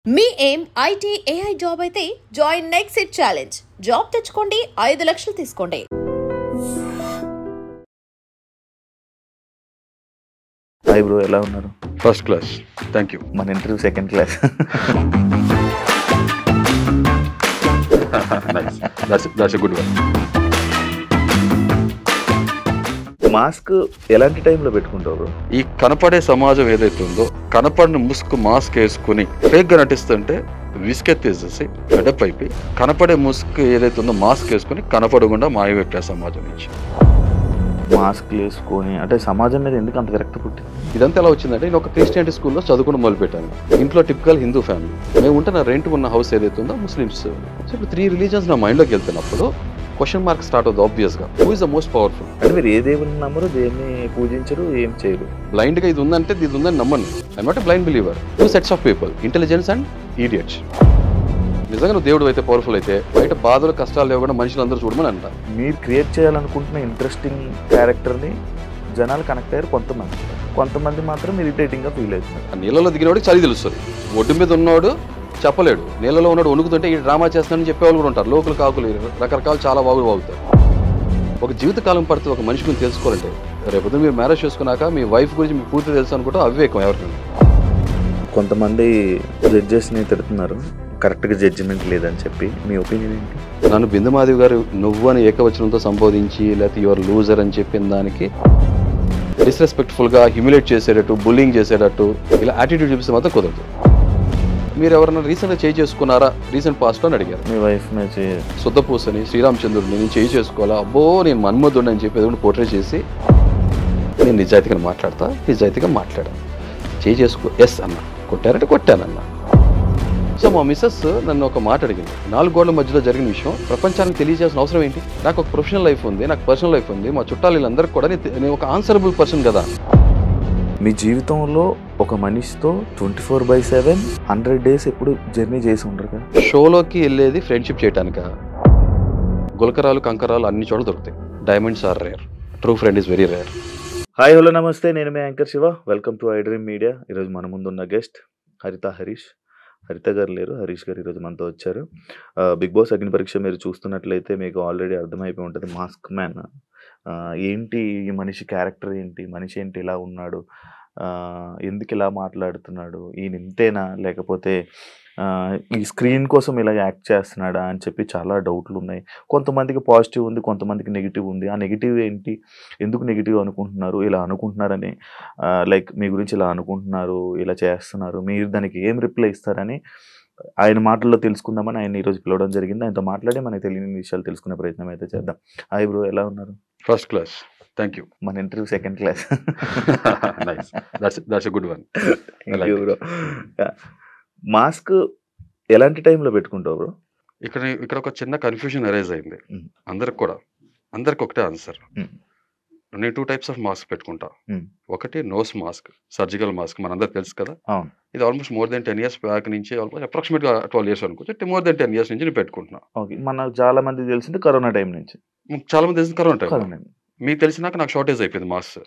మీ ఏం IT AI job అయితే join next it challenge. Job తెచ్చుకోండి, 5 లక్షలు తీసుకోండి. హాయ్ బ్రో, ఎలా ఉన్నారు? First class, thank you. మన interview second class. that's a good one. Mask ఎలాంటి టైంలో పెట్టుకుంటారు? ఈ కనపడే సమాజం ఏదైతే ఉందో, కనపడిన ముసుగు మాస్క్ వేసుకుని ఫేక్ గా నటిస్తుంటే విసుకెత్తేసేసి గడప్ అయిపోయి కనపడే ముసుగు ఏదైతే ఉందో మాస్క్ వేసుకుని కనపడకుండా మాయపెట్టే సమాజం నుంచి. మాస్క్ వేసుకొని అంటే సమాజం మీద ఎందుకు అంత విరక్తి పుట్టింది? ఇదంతా ఎలా వచ్చిందంటే, నేను ఒక క్రిస్టియానిటీ స్కూల్లో చదువుకుని మొదలుపెట్టాను. ఇంట్లో టిపికల్ హిందూ ఫ్యామిలీ. మేము ఉంటున్న రెంట్ ఉన్న హౌస్ ఏదైతే ఉందో ముస్లిమ్స్. సో ఇప్పుడు 3 రిలీజన్స్ నా మైండ్లోకి వెళ్తున్నప్పుడు క్వశ్చన్ మార్క్ స్టార్ట్ అవుతుంది ఆబ్వియస్గా. Who is the most powerful? అంటే మీరు ఏ దేవుని నమ్మరు, దేన్ని పూజించరు, ఏం చేయరు? బ్లైండ్గా ఇది ఉందంటే ఇది ఉందని నమ్మను. I not a blind believer. 2 sets of people, intelligence and idiots. నిజంగా నువ్వు దేవుడు అయితే, పవర్ఫుల్ అయితే, బయట బాధలు కష్టాలు లేకుండా మనుషులు అందరూ చూడమని అంటారు. మీరు క్రియేట్ చేయాలనుకుంటున్న ఇంట్రెస్టింగ్ క్యారెక్టర్ని జనాలు కనెక్ట్ అయ్యారు కొంతమంది మాత్రం ఇరిటేటింగ్గా ఫీల్ అవుతున్నారు. నీళ్ళలో దిగినవాడికి చలి తెలుస్తుంది, ఒడ్డు మీద ఉన్నవాడు చెప్పలేడు, నీళ్ళలో ఉన్నాడు వణుకుతుంటే ఈ డ్రామా చేస్తానని చెప్పేవాళ్ళు కూడా ఉంటారు. లోకల్ కాకులు రకరకాలు చాలా వాగుతారు. ఒక జీవితకాలం పడుతుంది ఒక మనిషి గురించి తెలుసుకోవాలంటే. రేపు మీరు మ్యారేజ్ చేసుకున్నాక మీ వైఫ్ గురించి మీకు పూర్తి తెలుసు అనుకుంటే అవివేకం ఎవరికైనా. కొంతమంది జడ్జెస్ని తిడుతున్నారు కరెక్ట్గా జడ్జిమెంట్ లేదని చెప్పి, మీ ఒపీనియన్ ఏంటి? నన్ను బిందుమాధవి గారు నువ్వు అని ఏకవచనంతో సంబోధించి లేకపోతే యువర్ లూజర్ అని చెప్పిన దానికి డిస్రెస్పెక్ట్ఫుల్గా హ్యూమిలేట్ చేసేటట్టు, బుల్లింగ్ చేసేటట్టు ఇలా యాటిట్యూడ్ చూపిస్తే మాత్రం కుదరదు. మీరు ఎవరైనా రీసెంట్గా చేయి చేసుకున్నారా రీసెంట్ పాస్ట్లో అని అడిగారు. మీ వైఫ్ శుద్ధపూసని శ్రీరామచంద్రుడిని నేను చేయి చేసుకోవాలా, అబ్బో నేను మన్మధుడిని అని చెప్పి ఏదో పోర్ట్రేట్ చేసి నేను నిజాయితీగా మాట్లాడాను. చేయి చేసుకో ఎస్ అన్న, కొట్టారంటే కొట్టానన్నా. సో మా మిస్సెస్ నన్ను ఒక మాట అడిగింది. 4 గోడల మధ్యలో జరిగిన విషయం ప్రపంచానికి తెలియజేయాల్సిన అవసరం ఏంటి? నాకు ఒక ప్రొఫెషనల్ లైఫ్ ఉంది, నాకు పర్సనల్ లైఫ్ ఉంది, మా చుట్టాలు వీళ్ళందరికీ కూడా నేను ఒక ఆన్సరబుల్ పర్సన్ కదా. మీ జీవితంలో ఒక మనిషితో 24/7 100 డేస్ ఎప్పుడు జర్నీ చేసి ఉండరు కదా? షోలోకి వెళ్ళేది ఫ్రెండ్షిప్ చేయడానిక? గులకరాలు కంకరాలు అన్ని చోట్ల దొరుకుతాయి. Diamonds are rare, true friend is very rare. Hi hello నమస్తే, నేను మీ anchor Shiva. Welcome to I dream media. ఈరోజు మన ముందున్న గెస్ట్ హరిత గారు లేరు, హరీష్ గారు ఈరోజు మనతో వచ్చారు. బిగ్ బాస్ అగ్ని పరీక్ష మీరు చూస్తున్నట్లయితే మీకు ఆల్రెడీ అర్థమైపోయి ఉంటుంది. మాస్క్ మ్యాన్ ఏంటి, ఈ మనిషి క్యారెక్టర్ ఏంటి, మనిషి ఏంటి, ఇలా ఉన్నాడు, ఎందుకు ఇలా మాట్లాడుతున్నాడు, ఈయన ఇంతేనా లేకపోతే ఈ స్క్రీన్ కోసం ఇలా యాక్ట్ చేస్తున్నాడా అని చెప్పి చాలా డౌట్లు ఉన్నాయి. కొంతమందికి పాజిటివ్ ఉంది, కొంతమందికి నెగిటివ్ ఉంది. ఆ నెగిటివ్ ఏంటి, ఎందుకు నెగిటివ్ అనుకుంటున్నారు, ఇలా అనుకుంటున్నారని, లైక్ మీ గురించి ఇలా అనుకుంటున్నారు, ఇలా చేస్తున్నారు, మీరు దానికి ఏం రిప్లై ఇస్తారని ఆయన మాటల్లో తెలుసుకుందామని ఆయన ఈరోజు పిలవడం జరిగింది. ఆయనతో మాట్లాడి మనకి తెలియని విషయాలు తెలుసుకునే ప్రయత్నం అయితే చేద్దాం. హాయ్ బ్రో, ఎలా ఉన్నారు? First class, thank you. మన interview second class. that's a good one. Bro, mask ఎలాంటి టైంలో పెట్టుకుంటావు బ్రో? ఇక్కడ ఒక చిన్న కన్ఫ్యూజన్ అరైజ్ అయింది అందరికి ఒకటే ఆన్సర్. నేను 2 టైప్స్ ఆఫ్ మాస్క్ పెట్టుకుంటా. ఒకటి నోస్ మాస్క్, సర్జికల్ మాస్క్, మనందరికి తెలుసు కదా. ఇది almost more than 10 years back నుంచి, ఆల్మోస్ట్ అప్రాక్సిమేట్గా 12 years అనుకోవచ్చు, మోర్ దెన్ 10 years నుంచి నేను పెట్టుకుంటున్నా. మనకు చాలా మంది తెలిసింది కరోనా టైం నుంచి. చాలా మంది తెలిసింది కరోనా టైం. మీకు తెలిసినాక నాకు షార్టేజ్ అయిపోయింది మాస్క్.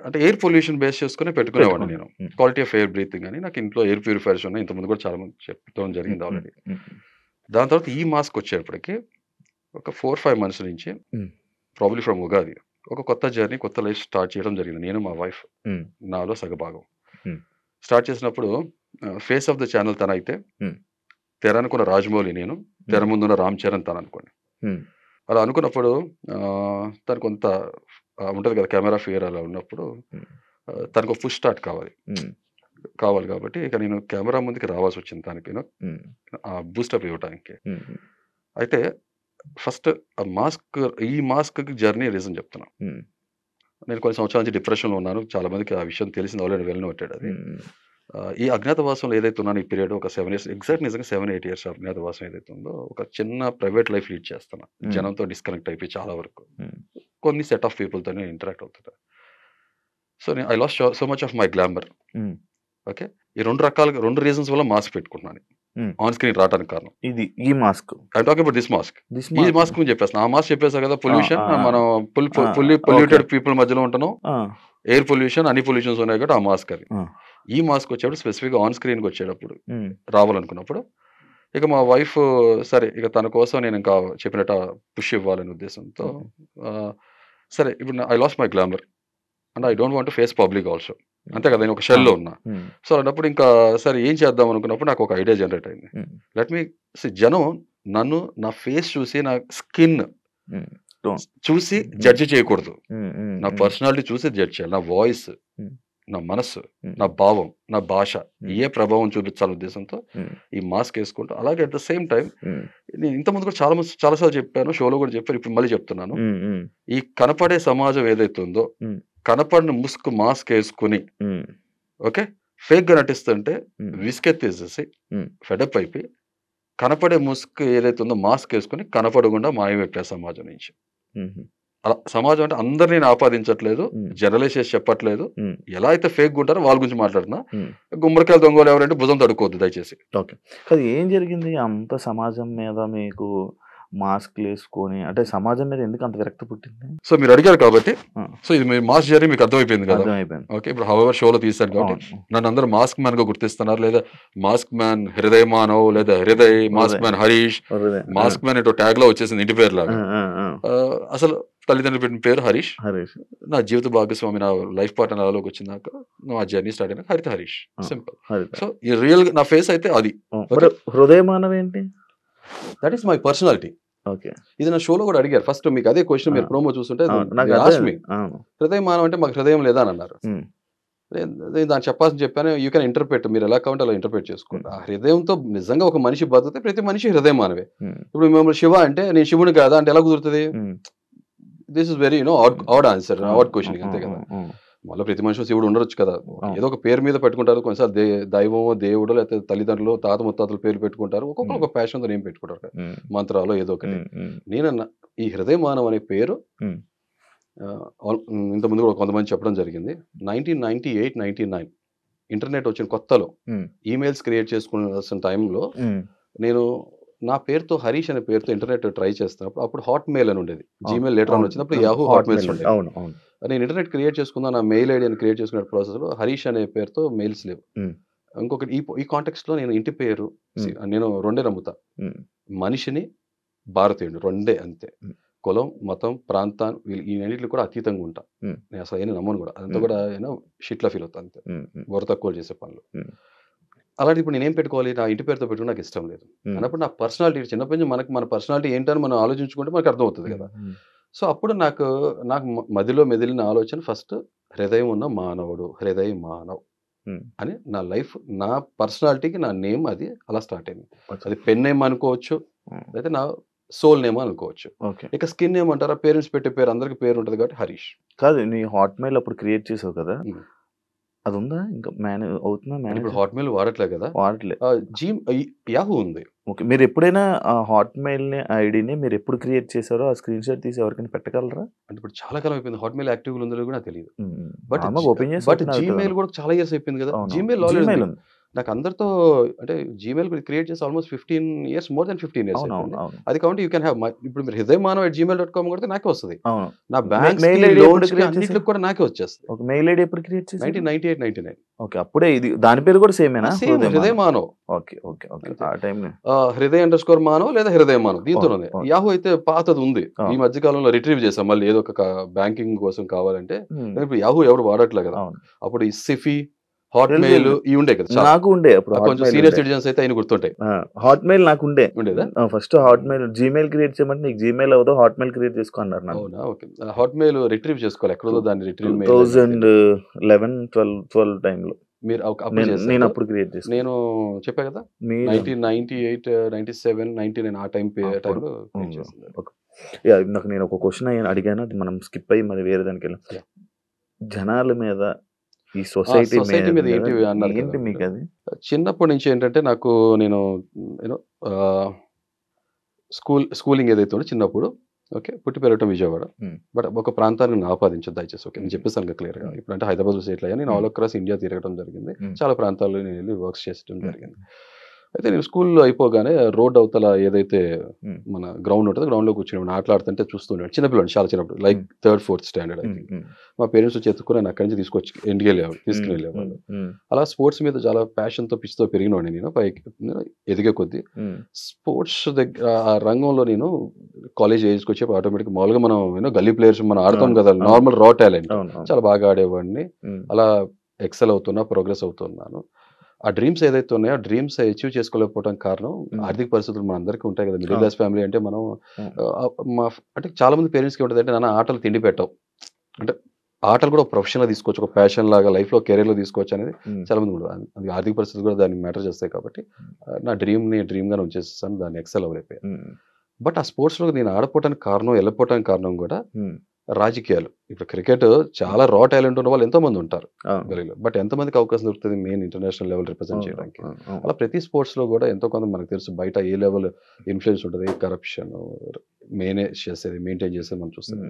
అంటే ఎయిర్ పొల్యూషన్ బేస్ చేసుకుని పెట్టుకునేవాడిని నేను. క్వాలిటీ ఆఫ్ ఎయిర్ బ్రీతింగ్ అని నాకు ఇంట్లో ఎయిర్ ప్యూరిఫైర్స్ ఉన్నాయి. ఇంతకుముందు కూడా చాలా మంది చెప్పడం జరిగింది ఆల్రెడీ. దాని తర్వాత ఈ మాస్క్ వచ్చేప్పటికి ఒక 4-5 months నుంచి, ప్రాబ్లీ ఫ్రమ్ ఉగాది, ఒక కొత్త జర్నీ, కొత్త లైఫ్ స్టార్ట్ చేయడం జరిగింది. నేను, మా వైఫ్, నాలో సగభాగం. స్టార్ట్ చేసినప్పుడు ఫేస్ ఆఫ్ ద ఛానల్ తన అయితే, తెర అనుకున్న రాజమౌళి నేను, తెర ముందున్న రామ్ చరణ్ తను అనుకోండి. అలా అనుకున్నప్పుడు తను కొంత ఉంటుంది కదా కెమెరా ఫియర్. అలా ఉన్నప్పుడు తనకు ఫుల్ స్టార్ట్ కావాలి కాబట్టి ఇక నేను కెమెరా ముందుకి రావాల్సి వచ్చింది తనకి బూస్టప్ ఇవ్వడానికి. అయితే ఫస్ట్ ఈ మాస్క్ జర్నీ రీజన్ చెప్తున్నా. నేను కొన్ని సంవత్సరాల నుంచి డిప్రెషన్లో ఉన్నాను. చాలా మందికి ఆ విషయం తెలిసింది, ఆల్రెడీ వెళ్ళినట్టాడు. అది ఈ అజ్ఞాతవాసంలో ఏదైతే ఉన్నాను ఈ పీరియడ్ ఒక 7 years, ఎగ్జాక్ట్ నిజంగా 7-8 years అజ్ఞాతవాసం ఏదైతే ఉందో, ఒక చిన్న ప్రైవేట్ లైఫ్ లీడ్ చేస్తాను. జనంతో డిస్కనెక్ట్ అయిపోయి చాలా వరకు కొన్ని సెట్ ఆఫ్ పీపుల్తోనే ఇంటరాక్ట్ అవుతుంది. So I last so much of my glamour. Okay, ఈ 2 రీజన్స్ వల్ల మాస్క్ పెట్టుకుంటున్నాను ఆన్ స్క్రీన్ రావడానికి కారణం. ఇది ఈ mask I talk about this mask. ఈ మాస్క్ చెప్పేస్తాను. ఆ మాస్క్ చెప్పేసా కదా, పొల్యూషన్, మనం ఫుల్లీ పొల్యూటెడ్ పీపుల్ మధ్యలో ఉంటాను, ఎయిర్ పొల్యూషన్, అన్ని పొల్యూషన్స్ ఉన్నాయి కాబట్టి ఆ మాస్క్. అది ఈ మాస్క్ వచ్చేటప్పుడు స్పెసిఫిక్గా ఆన్ స్క్రీన్కి వచ్చేటప్పుడు రావాలనుకున్నప్పుడు ఇక మా వైఫ్ సరే ఇక తన కోసం నేను ఇంకా చెప్పినట్టు పుష్ ఇవ్వాలనే ఉద్దేశంతో సరే ఇప్పుడు I lost my glamour and I don't want to face public also, అంతే కదా, నేను ఒక షెల్లో ఉన్నా. సో అలాంటప్పుడు ఇంకా సరే ఏం చేద్దాం అనుకున్నప్పుడు నాకు ఒక ఐడియా జనరేట్ అయింది. లెట్ మీ జనం నన్ను నా ఫేస్ చూసి నా స్కిన్ చూసి జడ్జి చేయకూడదు, నా పర్సనాలిటీ చూసి జడ్జ్ చేయాలి. నా వాయిస్, నా మనస్సు, నా భావం, నా భాష ఏ ప్రభావం చూపించాలనే ఉద్దేశంతో ఈ మాస్క్ వేసుకుంటూ, అలాగే అట్ ద సేమ్ టైం నేను ఇంతకుముందు కూడా చాలాసార్లు చెప్పాను, షోలో కూడా చెప్పాను, ఇప్పుడు మళ్ళీ చెప్తున్నాను, ఈ కనపడే సమాజం ఏదైతే ఉందో కనపడిన ముసుగు మాస్క్ వేసుకుని ఓకే ఫేక్ గా నటిస్తుంటే విసుకెత్తేసేసి ఫెడప్ అయిపోయి కనపడే ముసుగు ఏదైతే ఉందో మాస్క్ వేసుకుని కనపడకుండా మాయమెట్టే సమాజం నుంచి. అలా సమాజం అంటే అందరు నేను ఆపాదించట్లేదు, జనరలైజ్ చేసి చెప్పట్లేదు, ఎలా అయితే ఫేక్ ఉంటారో వాళ్ళ గురించి మాట్లాడుతున్నా. గుమ్మడికాయలు దొంగలు ఎవరంటే భుజం తడుకోవద్దు దయచేసి. ఓకే, అది ఏం జరిగింది అంత సమాజం మీద మీకు మాస్క్లు వేసుకొని, అంటే సమాజం మీద ఎందుకు అంత విరక్తి పుట్టింది? సో మీరు అడిగారు కాబట్టి, సో ఇది మీరు మాస్క్ జర్నీ మీకు అర్థమైపోయింది కదా. ఓకే, ఇప్పుడు హవెవర్ షోలో తీశాను కాబట్టి నన్ను అందరూ మాస్క్ మ్యాన్ గా గుర్తిస్తున్నారు, లేదా మాస్క్ మ్యాన్ హృదయ మానవ్, లేదా Hriday, mask man Harish, mask man ఇటు ట్యాగ్ లో వచ్చేసింది ఇంటి పేరు లాగా. అసలు తల్లిదండ్రులు పెట్టిన పేరు హరీష్. నా జీవిత భాగస్వామి, నా లైఫ్ పార్ట్నర్ అలాలోకి వచ్చినాక నా జర్నీ స్టార్ట్ అయినా హరిత హరీష్, సింపుల్. సో ఈ రియల్ నా ఫేస్ అయితే అది. హృదయ మానవ్ ఏంటి? That is my personality. Okay, ఇది నా షోలో కూడా అడిగారు ఫస్ట్, మీకు అదే క్వశ్చన్ మీరు ప్రోమో చూస్తుంటే హృదయం మానవం అంటే మాకు హృదయం లేదా అని అన్నారు. దాన్ని చెప్పాల్సి చెప్పాను, యూ కెన్ ఇంటర్ప్రెట్, మీరు ఎలా కావాలంటే అలా ఇంటర్ప్రెట్ చేసుకోండి. ఆ హృదయంతో నిజంగా ఒక మనిషి బతికితే ప్రతి మనిషి హృదయం మానవే. ఇప్పుడు మేము శివ అంటే నేను శివుని కాదా అంటే ఎలా కుదురుతుంది? This is very odd answer, odd question, అంతే కదా. మళ్ళీ ప్రతి మనిషి శివుడు ఉండొచ్చు కదా, ఏదో ఒక పేరు మీద పెట్టుకుంటారు, కొన్నిసార్లు దైవమో దేవుడో లేకపోతే తల్లిదండ్రులు తాత ముత్తాతల పేరు పెట్టుకుంటారు, ఒక్కొక్కరు ఒక ప్యాషన్తో నేమ్ పెట్టుకుంటారు కదా, మంత్రాలు ఏదో ఒకటి. నేను ఈ హృదయ మానవ్ అనే పేరు ఇంతకుముందు కూడా కొంతమంది చెప్పడం జరిగింది. 1998-99 ఇంటర్నెట్ వచ్చిన కొత్తలో ఈమెయిల్స్ క్రియేట్ చేసుకున్న టైంలో నేను నా పేరుతో హరీష్ అనే పేరుతో ఇంటర్నెట్ ట్రై చేస్తున్నప్పుడు అప్పుడు హాట్ మెయిల్ అని ఉండేది, జీమెయిల్ లేటర్ అని వచ్చినప్పుడు యాహూ హాట్ మెయిల్స్ ఉండేది. నేను ఇంటర్నెట్ క్రియేట్ చేసుకున్నా, నా మెయిల్ ఐడి అని క్రియేట్ చేసుకునే ప్రాసెస్లో హరీష్ అనే పేరుతో మెయిల్స్ లేవు. ఇంకొకటి ఈ కాంటెక్స్ట్ లో నేను ఇంటి పేరు నేను రెండే నమ్ముతా, మనిషిని భారతీయుడు రెండే, అంతే. కులం, మతం, ప్రాంతాన్ని ఈ రెండింటిలో కూడా అతీతంగా ఉంటా. నేను అసలు ఏమైనా నమ్మను కూడా, అదంతా కూడా షిట్లా ఫీల్ అవుతా, అంతే. బొర తక్కువ చేసే పనులు. అలాంటి ఇప్పుడు నేనేం పెట్టుకోవాలి, నా ఇంటి పేరుతో పెట్టుకుని నాకు ఇష్టం లేదు అన్నప్పుడు నా పర్సనాలిటీ చిన్నప్పటి నుంచి మనకి మన పర్సనాలిటీ ఏంటని మనం ఆలోచించుకుంటే మనకు అర్థమవుతుంది కదా. సో అప్పుడు నాకు మదిలో మెదిలిన ఆలోచన ఫస్ట్ హృదయం ఉన్న మానవుడు, హృదయ మానవ్ అని నా లైఫ్, నా పర్సనాలిటీకి నా నేమ్ అది అలా స్టార్ట్ అయింది. అది పెన్ నేమ్ అనుకోవచ్చు, అయితే నా సోల్ నేమ్ అనుకోవచ్చు. ఇక స్కిన్ నేమ్ అంటారా, పేరెంట్స్ పెట్టే పేరు అందరికి పేరు ఉంటుంది కాబట్టి హరీష్. కాదు, నీ హాట్ మెయిల్ అప్పుడు క్రియేట్ చేసావు కదా, అది ఉందా ఇంకా అవుతుందా? ఇప్పుడు హాట్ మెయిల్ వాడట్లే కదా, యాహూ ఉంది. ఓకే, మీరు ఎప్పుడైనా హాట్ మెయిల్ ఐడిని మీరు ఎప్పుడు క్రియేట్ చేశారో ఆ స్క్రీన్ షాట్ తీసి ఎవరికైనా పెట్టగలరా? అంటే ఇప్పుడు చాలా కాలం అయిపోయింది హాట్ మెయిల్ యాక్టివ్ ఉందో కూడా తెలియదు. ఓపెన్ చేసి బట్ జీమెయిల్ కూడా చాలా ఇయర్స్ అయిపోయింది కదా. జీమెయిల్ ఆల్రెడీ నాకు అందరితో అంటే జీమెయిల్ క్రియేట్ చేసి almost 15 years, more than 15 years. అది కాబట్టి యూ కెన్ హ్యావ్, ఇప్పుడు మీరు hridayamanav@gmail.com కొడితే నాకే వస్తుంది. నా బ్యాంక్ మెయిల్ ఐడి అన్నిటికి కూడా నాకే వచ్చేస్తుంది. ఒక మెయిల్ ఐడి ఎప్పుడు క్రియేట్ చేశారు? 1998-99. ఓకే, అప్పుడే ఇది దాని పేరు కూడా సేమేనా? హృదయ మానవ్. ఓకే ఓకే ఓకే, ఆ టైంలో హృదయ_మానవ్ లేదా హృదయ మానవ్ దీంతోనే. యాహూ అయితే పాతది ఉంది, ఈ మధ్య కాలంలో రిట్రీవ్ చేసాం మళ్ళీ, ఏదో ఒక బ్యాంకింగ్ కోసం కావాలంటే. ఇప్పుడు యాహూ ఎవరు వాడట్లే కదా, అప్పుడు ఈ సిఫీ, హాట్ మెయిల్ ఇవి ఉండే కదా, నాకు ఉండే. అప్పుడు కొంచెం సీనియర్ సిటిజన్స్ అయితే ఆయన గుర్తుంటాయి. హాట్ మెయిల్ నాకు ఉండేదా? First hot mail Gmail create చేయమంటే నీకు జీమెయిల్ అవుతా, హాట్ మెయిల్ క్రియేట్ చేసుకో అన్నారు. అవునా, ఓకే. హాట్ మెయిల్ రిట్రీవ్ చేసుకోవాలి ఎక్కడో, దాన్ని రిట్రీవ్ 2011-12 టైంలో మీరు నేను అప్పుడు క్రియేట్ చేశాను. నేను చెప్పా కదా 1998-97-99 ఆ టైంలో. నాకు నేను ఒక క్వశ్చన్ అడిగాను, అది మనం స్కిప్ అయ్యి మరి వేరే దానికి వెళ్ళాం. జనాల మీద, ఈ సొసైటీ మీద ఏంటి మీకు అది? చిన్నప్పటి నుంచి ఏంటంటే నాకు నేను స్కూలింగ్ ఏదైతే ఉందో చిన్నప్పుడు, ఓకే, పుట్టి పెరగటం విజయవాడ, బట్ ఒక ప్రాంతాన్ని ఆపాదించదు దయచేసి. ఓకే, నేను చెప్పేసాను క్లియర్గా. ఇప్పుడు అంటే హైదరాబాద్ సెటిల్ అయ్యా, నేను ఆల్ అక్రాస్ ఇండియా తిరగడం జరిగింది, చాలా ప్రాంతాల్లో నేను వెళ్ళి వర్క్స్ చేసడం జరిగింది. అయితే నేను స్కూల్లో అయిపోగానే రోడ్ అవతల ఏదైతే మన గ్రౌండ్ ఉంటుందో గ్రౌండ్లో కూర్చుని ఆటలాడుతుంటే చూస్తుండే చిన్నపిల్లలు చాలా చిన్నప్పుడు like 3rd 4th standard I think. మా పేరెంట్స్ వచ్చి ఎత్తుకుని అక్కడి నుంచి తీసుకుని వెళ్ళేవాళ్ళు. అలా స్పోర్ట్స్ మీద చాలా ప్యాషన్తో పిచ్చితో పెరిగినవాడిని నేను పైకి ఎదిగే కొద్దీ. స్పోర్ట్స్ దగ్గర ఆ రంగంలో నేను కాలేజ్ ఏజ్కి వచ్చి ఆటోమేటిక్ మామూలుగా మనం గల్లీ ప్లేయర్స్ మనం ఆడతాం కదా, నార్మల్ రా టాలెంట్, చాలా బాగా ఆడేవాడిని. అలా ఎక్సెల్ అవుతున్నా, ప్రోగ్రెస్ అవుతున్నాను. ఆ డ్రీమ్స్ ఏదైతే ఉన్నాయో ఆ డ్రీమ్స్ అచీవ్ చేసుకోలేకపోవడం కారణం ఆర్థిక పరిస్థితులు మన అందరికీ ఉంటాయి కదా. మిడిల్ క్లాస్ ఫ్యామిలీ అంటే మనం అంటే చాలా మంది పేరెంట్స్కి ఉంటుంది అంటే నాన్న ఆటలు తిండి పెట్టవు, అంటే ఆటలు కూడా ప్రొఫెషన్గా తీసుకోవచ్చు, ఒక ప్యాషన్ లాగా లైఫ్లో కెరీర్లో తీసుకోవచ్చు అనేది చాలా మంది ఉండదు. అది ఆర్థిక పరిస్థితులు కూడా దాన్ని మ్యాటర్ చేస్తాయి కాబట్టి నా డ్రీమ్గానే ఉంచేస్తాను, దాన్ని ఎక్సెల్ అవ్వలేకపోయాను. బట్ ఆ స్పోర్ట్స్లో నేను ఆడపోవడానికి కారణం, వెళ్ళిపోవడానికి కారణం కూడా రాజకీయాలు. ఇప్పుడు క్రికెట్ చాలా రా టాలెంట్ ఉన్న వాళ్ళు ఎంతో మంది ఉంటారు గలీలో, బట్ ఎంతమందికి అవకాశం దొరుకుతుంది మెయిన్ ఇంటర్నేషనల్ లెవెల్ రిప్రజెంట్ చేయడానికి. అలా ప్రతి స్పోర్ట్స్ లో కూడా ఎంతో కొంత మనకు తెలుసు బయట ఏ లెవెల్ ఇన్ఫ్లుయెన్స్ ఉంటుంది, కరప్షన్ మెయింటైన్ చేసేది మనం చూస్తాం.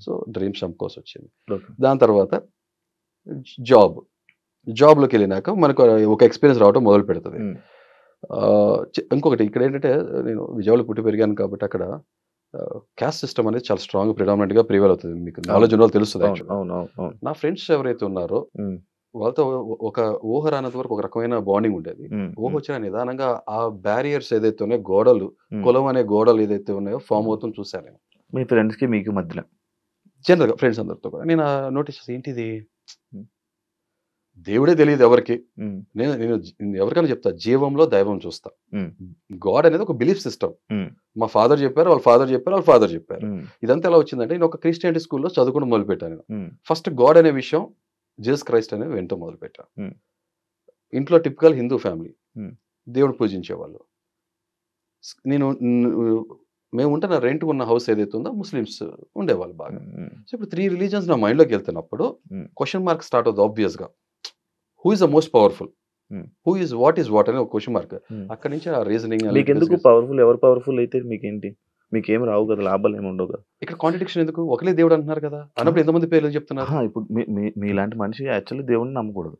సో డ్రీమ్స్ కోసం వచ్చింది. దాని తర్వాత జాబ్లోకి వెళ్ళినాక మనకు ఒక ఎక్స్పీరియన్స్ రావడం మొదలు పెడుతుంది. ఇంకొకటి ఇక్కడ ఏంటంటే నేను విజయవాడలో పుట్టి పెరిగాను కాబట్టి అక్కడ క్యాస్ట్ సిస్టమ్ అనేది చాలా స్ట్రాంగ్ ప్రిడామినెంట్ గా ప్రివేల్ అవుతుంది. మీకు నాలెడ్జ్ ఉన్న వాళ్ళు తెలుస్తుంది. నా ఫ్రెండ్స్ ఎవరైతే ఉన్నారో వాళ్ళతో ఒక ఊహ రానంత వరకు ఒక రకమైన బాండింగ్ ఉండేది. ఊహ వచ్చిన నిదానంగా ఆ బ్యారియర్స్ ఏదైతే ఉన్నాయో, గోడలు, కులం అనే గోడలు ఏదైతే ఉన్నాయో ఫామ్ అవుతుంది చూసాను నేను. మీ ఫ్రెండ్స్ కి మీకు మధ్యలో జనరల్గా ఫ్రెండ్స్ అందరితో కూడా నేను నోటీస్ ఏంటిది, దేవుడే తెలియదు ఎవరికి. నేను ఎవరికైనా చెప్తా, జీవంలో దైవం చూస్తా. గాడ్ అనేది ఒక బిలీఫ్ సిస్టమ్. మా ఫాదర్ చెప్పారు, వాళ్ళ ఫాదర్ చెప్పారు, వాళ్ళ ఫాదర్ చెప్పారు. ఇదంతా ఎలా వచ్చిందంటే నేను ఒక క్రిస్టియానిటీ స్కూల్లో చదువుకుని మొదలు పెట్టాను. ఫస్ట్ గాడ్ అనే విషయం, జీసస్ క్రైస్ట్ అనేది వెంట మొదలు పెట్టాను. ఇంట్లో టిపికల్ హిందూ ఫ్యామిలీ, దేవుడు పూజించేవాళ్ళు. మేము ఉంటున్న రెంట్ ఉన్న హౌస్ ఏదైతే ఉందో ముస్లిమ్స్ ఉండేవాళ్ళు బాగా. సో ఇప్పుడు 3 రిలీజన్స్ నా మైండ్లోకి వెళ్తున్నప్పుడు క్వశ్చన్ మార్క్ స్టార్ట్ అవుతుంది ఆబ్వియస్ గా. Who is the most powerful, who is what అనే ఒక క్వశ్చన్ మార్క్. అక్కడ నుంచి ఆ రీజనింగ్. మీకు ఎందుకు పవర్ఫుల్, ఎవరు పవర్ఫుల్ అయితే మీకేంటి, మీకేం రావు కదా, లాభాలు ఏమి ఉండవు కదా. ఇక్కడ కాంట్రడిక్షన్ ఎందుకు, ఒకలే దేవుడు అంటున్నారు కదా, అన్నప్పుడు ఎంతమంది పేర్లు చెప్తున్నారు. ఇప్పుడు మీలాంటి మనిషి యాక్చువల్లీ దేవుడిని నమ్మకూడదు.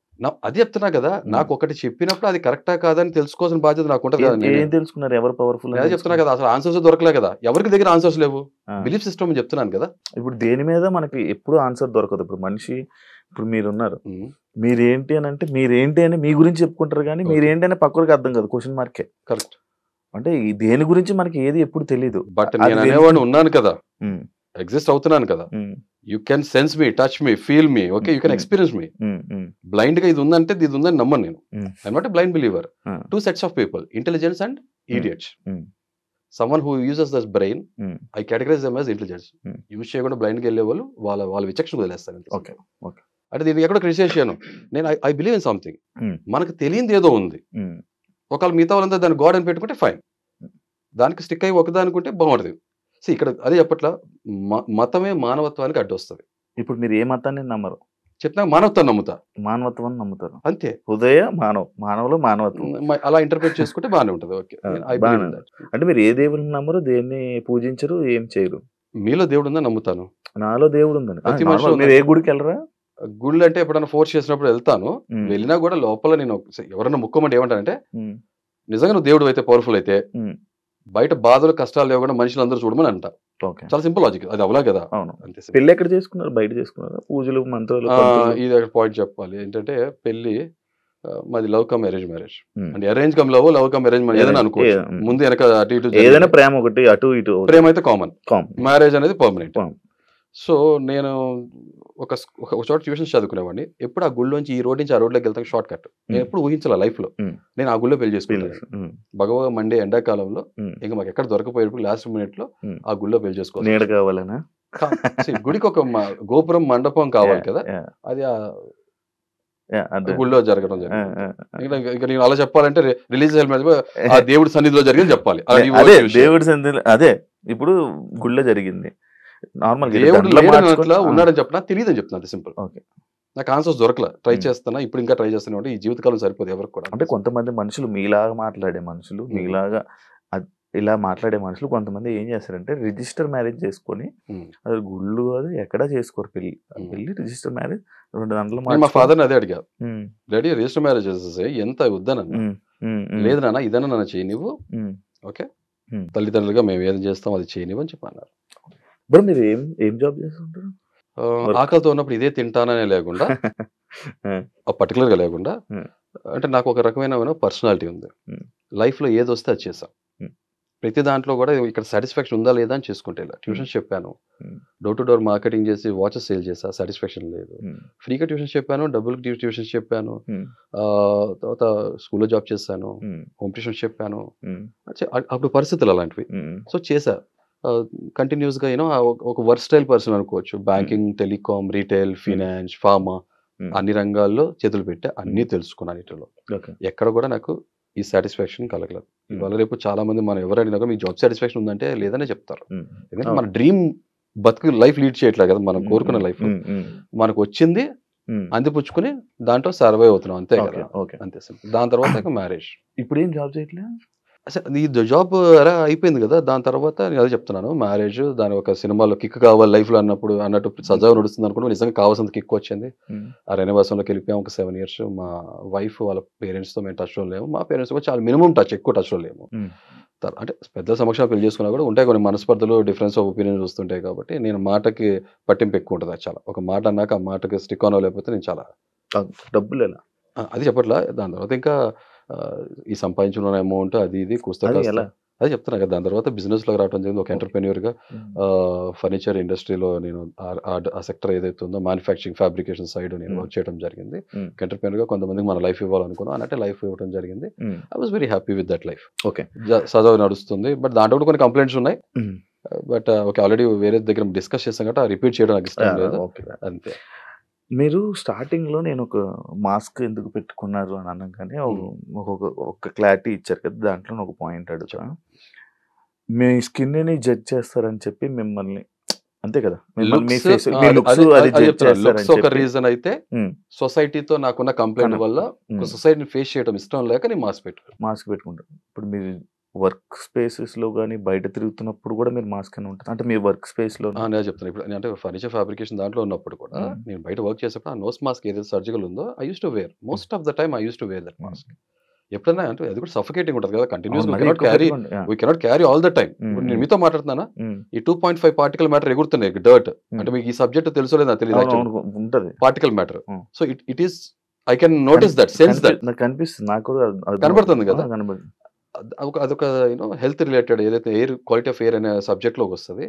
అది చెప్తున్నా కదా, నాకు ఒకటి చెప్పినప్పుడు అది కరెక్టా కాదని తెలుసుకోవాల్సిన బాధ్యత నాకు ఉంటుంది కదా. ఏం తెలుసుకున్నారు, ఎవరు పవర్ఫుల్ అదే చెప్తున్నా కదా, అసలు ఆన్సర్స్ దొరకలే కదా, ఎవరికి దగ్గర ఆన్సర్స్ లేవు, బిలీఫ్ సిస్టమ్ అని చెప్తున్నాను కదా. ఇప్పుడు దేని మీద మనకి ఎప్పుడు ఆన్సర్ దొరకదు. ఇప్పుడు మనిషి, ఇప్పుడు మీరున్నారు, మీరేంటి అని అంటే మీరేంటి అని మీ గురించి చెప్పుకుంటారు కానీ మీరేంటి అని పక్కకి అర్థం కాదు, క్వశ్చన్ మార్కే. కరెక్ట్. అంటే దేని గురించి మనకి ఏది ఎప్పుడు తెలియదు. బట్ నేను అనేవాడిని ఉన్నాను కదా, ఎగ్జిస్ట్ అవుతున్నాను కదా. You can sense me, touch me, feel me, okay, you can experience me. Blind గా ఇది ఉందంటే ఇది ఉందని నమ్మను నేను. I'm not a blind believer. 2 sets of people, intelligence and idiots. Someone who uses this brain, I categorize them as intelligence. Use చేయకుండా blind గా వెళ్ళే వాళ్ళు వాళ్ళ విచక్షణ వదిలేస్తారు. అంటే దీనికి ఎక్కడ క్రిటిసైజ్ చేయను నేను. I believe in something. మనకు తెలియంది ఏదో ఉంది, ఒకవేళ మిగతా వాళ్ళంతా దాన్ని గాడ్ అని పెట్టుకుంటే ఫైన్, దానికి స్టిక్ అయ్యి ఒకదానికుంటే బాగుంటుంది. సో ఇక్కడ అదే చెప్పట్లా, మతమే మానవత్వానికి అడ్డు వస్తుంది. ఇప్పుడు మీరు ఏ మతాన్ని నమ్మరు, చెప్పినా మానవత్వాన్ని నమ్ముతా, మానవత్వాన్ని నమ్ముతారు అంతే. హృదయ మానవులు మానవత్వం అలా ఇంటర్ప్రిట్ చేసుకుంటే బాగానే ఉంటుంది. ఓకే, అంటే మీరు ఏ దేవుడిని నమ్మరు, దేన్ని పూజించరు, ఏం చేయరు. మీలో దేవుడు ఉందని నమ్ముతాను, నాలో దేవుడు ఉందని. మీరు ఏ గుడికి వెళ్ళరా? గుళ్ళు అంటే ఎప్పుడైనా ఫోర్స్ చేసినప్పుడు వెళ్తాను. వెళ్ళినా కూడా లోపల నేను ఎవరన్నా ముక్కమంటే ఏమంటానంటే, నిజంగా నువ్వు దేవుడు అయితే, పవర్ఫుల్ అయితే, బయట బాధలు కష్టాలు లేకుండా మనుషులు అందరూ చూడమని అంట. చాలా సింపుల్ లాజిక్, అది అవలా కదా. అంతే. పెళ్లి ఎక్కడ చేసుకున్నారు, బయట చేసుకున్నారా? పూజలు, మంత్రాలు. ఇది పాయింట్ చెప్పాలి ఏంటంటే, పెళ్లి మాది లవ్ కమ్ అరేంజ్ మ్యారేజ్. అంటే arrange come love, love come arrange ఏదైనా అనుకో, ముందు వెనక అటు ఇటు ఏదైనా ప్రేమ ఒకటి అటు ఇటు. ప్రేమ అయితే కామన్, మ్యారేజ్ అనేది పర్మనెంట్. సో నేను ఒక చోట ట్యూషన్స్ చదువుకునేవాడిని. ఎప్పుడు ఆ గుళ్ళోంచి ఈ రోడ్ నుంచి ఆ రోడ్లోకి వెళ్తాను షార్ట్ కట్. నేను ఎప్పుడు ఊహించాల లైఫ్ లో నేను ఆ గుళ్ళో పెళ్లి చేసుకున్నాను. భగవ మండే ఎండాకాలంలో ఇంకా మాకు ఎక్కడ దొరకపోయేప్పుడు లాస్ట్ మినిట్ లో ఆ గుళ్ళో పెళ్లి చేసుకోవాలి. నీడ కావాలనా? గుడికి ఒక గోపురం మండపం కావాలి కదా, అది గుళ్ళో జరగడం జరిగింది. ఇక నేను అలా చెప్పాలంటే రిలీజ్ ఆ దేవుడి సన్నిధిలో జరిగింది చెప్పాలి. దేవుడి సన్నిధిలో అదే ఇప్పుడు గుళ్ళో జరిగింది. నార్మల్ దేవుడు ఉన్నాడని చెప్పినా తెలియదు అని చెప్తున్నా, సింపుల్. నాకు ఆన్సర్స్ దొరకలే, ట్రై చేస్తున్నా, ఇప్పుడు ఇంకా ట్రై చేస్తున్నా. ఈ జీవితకాలం సరిపోదు ఎవరికి కూడా. అంటే కొంతమంది మనుషులు మీలాగా మాట్లాడే మనుషులు, మీలాగా ఇలా మాట్లాడే మనుషులు కొంతమంది ఏం చేస్తారంటే రిజిస్టర్ మ్యారేజ్ చేసుకొని, అది గుళ్ళు అది ఎక్కడా చేసుకోరు పెళ్లి. రిజిస్టర్ మ్యారేజ్ 2 గంటలు. మా ఫాదర్ అదే అడిగా, డాడీ రిజిస్టర్ మ్యారేజ్ చేసేసి ఎంత వద్దనన్నా, లేదు నాన్న ఇదన్నా నన్ను చేయనివ్వు, ఓకే తల్లిదండ్రులుగా మేము ఏది చేస్తాం అది చేయనివ్వు అని చెప్పన్నారు. బ్రో మీరు ఏం ఏం జాబ్ చేస్తుంటారు? ఆకలితో ఉన్నప్పుడు ఇదే తింటాననే లేకుండా పర్టికులర్గా లేకుండా, అంటే నాకు ఒక రకమైన పర్సనాలిటీ ఉంది. లైఫ్లో ఏది వస్తే అది చేసాం. ప్రతి దాంట్లో కూడా ఇక్కడ సాటిస్ఫాక్షన్ ఉందా లేదా అని చేసుకుంటే, ట్యూషన్స్ చెప్పాను, డోర్ టు డోర్ మార్కెటింగ్ చేసి వాచెస్ సేల్ చేసా, సాటిస్ఫాక్షన్ లేదు. ఫ్రీగా ట్యూషన్స్ చెప్పాను, డబ్బులకి ట్యూషన్స్ చెప్పాను, తర్వాత స్కూల్లో జాబ్ చేశాను, హోమ్ ట్యూషన్స్ చెప్పాను. అప్పుడు పరిస్థితులు అలాంటివి. సో చేశా కంటిన్యూస్గా. ఒక వర్స్టైల్ పర్సన్ అనుకోవచ్చు. Banking, telecom, retail, finance, pharma అన్ని రంగాల్లో చేతులు పెట్టా, అన్నీ తెలుసుకున్నాను. వీటిలో ఎక్కడ కూడా నాకు ఈ సాటిస్ఫాక్షన్ కలగలేదు. ఇవాళ రేపు చాలా మంది మనం ఎవరైనా మీకు జాబ్ సాటిస్ఫాక్షన్ ఉందంటే లేదనే చెప్తారు. ఎందుకంటే మన డ్రీమ్ బతుకు లైఫ్ లీడ్ చేయట్లేదు కదా, మనం కోరుకున్న లైఫ్ మనకు వచ్చింది అందిపుచ్చుకుని దాంట్లో సర్వైవ్ అవుతున్నాం, అంతే కదా. అంతే సింపుల్. దాని తర్వాత మ్యారేజ్. ఇప్పుడు ఏం జాబ్ చేయట్లేదు? అసలు ఈ జాబ్ అలా అయిపోయింది కదా, దాని తర్వాత నేను అదే చెప్తున్నాను, మ్యారేజ్, దాని ఒక సినిమాలో కిక్ కావాలి లైఫ్లో అన్నట్టు సజావు నడుస్తుంది అనుకుంటే నిజంగా కావాల్సిన కిక్ వచ్చింది. ఆ రణవాసంలోకి వెళ్ళిపోయాం ఒక 7 years. మా వైఫ్ వాళ్ళ పేరెంట్స్తో మేము టచ్లో లేము, మా పేరెంట్స్ కూడా చాలా మినిమం టచ్, ఎక్కువ టచ్లో లేము. అంటే పెద్ద సమక్షంలో పెళ్లి చేసుకున్నా కూడా ఉంటాయి కొన్ని మనస్పర్ధలు, డిఫరెన్స్ ఆఫ్ ఒపీనియన్స్ వస్తుంటాయి. కాబట్టి నేను మాటకి పట్టింపు ఎక్కువ ఉంటుంది. చాలా ఒక మాట అన్నాక ఆ మాటకి స్టిక్ ఆన్ లేకపోతే నేను చాలా డబ్బులు ఎలా అది చెప్పట్లా. దాని తర్వాత ఇంకా ఈ సంపాదించిన అమౌంట్ అది ఇది అదే చెప్తున్నా కదా. దాని తర్వాత బిజినెస్లోకి రావడం జరిగింది. ఒక ఎంటర్ప్రెన్యూర్గా ఫర్నిచర్ ఇండస్ట్రీలో నేను ఆ సెక్టర్ ఏదైతే ఉందో మ్యానుఫ్యాక్చరింగ్, ఫ్యాబ్రికేషన్ సైడ్ నేను వర్క్ చేయడం జరిగింది. ఎంటర్ప్రెన్యూర్గా కొంతమందికి మన లైఫ్ ఇవ్వాలనుకున్నాం, అన్నట్టే లైఫ్ ఇవ్వడం జరిగింది. I was very happy with that life. Okay సజావు నడుస్తుంది. బట్ దాంట్లో కూడా కొన్ని కంప్లైంట్స్ ఉన్నాయి. బట్ ఓకే ఆల్రెడీ వేరే దగ్గర డిస్కస్ చేస్తాం కాబట్టి రిపీట్ చేయడం నాకు ఇష్టం లేదు, అంతే. మీరు స్టార్టింగ్లో నేను ఒక మాస్క్ ఎందుకు పెట్టుకున్నారు అని అనగానే ఒక క్లారిటీ ఇచ్చారు కదా, దాంట్లో ఒక పాయింట్ అడుగుతా. మీ స్కిన్ని జడ్జ్ చేస్తారని చెప్పి మిమ్మల్ని, అంతే కదా, ఒక రీజన్ అయితే సొసైటీతో నాకున్న కంప్లైంట్ వల్ల సొసైటీని ఫేస్ చేయడం ఇష్టం లేక నేను మాస్క్ పెట్టుకుంటాను. ఇప్పుడు మీరు వర్క్ స్పేసెస్లో కానీ బయట తిరుగుతున్నప్పుడు కూడా మీరు మాస్క్ అని ఉంటుంది, అంటే మీ వర్క్ స్పేస్లో నేను చెప్తాను. ఇప్పుడు అంటే ఫర్నిచర్ ఫ్యాబ్రికేషన్ దాంట్లో ఉన్నప్పుడు కూడా నేను బయట వర్క్ చేసేప్పుడు ఆ నోస్ మాస్క్ ఏదైతే సర్జికల్ ఉందో I use to wear, most of the time I use to wear that mask. ఎప్పుడైనా అంటే అది కూడా సఫకేటింగ్ ఉంటుంది కదా, continues we cannot carry all the time. నేను మీతో మాట్లాడుతున్నానా, ఈ 2.5 పార్టికల్ మ్యాటర్ ఎగురుతున్నాయి, డర్ట్ అంటే మీకు ఈ సబ్జెక్ట్ తెలుసో లేదా తెలియదు, ఉంటుంది particle matter. So it is I can notice that, sense that, నాకు కనిపిస్తుంది, నాకు కూడా కనబడుతుంది కదా. అదొక హెల్త్ రిలేటెడ్ ఏదైతే ఎయిర్ క్వాలిటీ ఆఫ్ ఎయిర్ అనే సబ్జెక్ట్ లోకి వస్తుంది.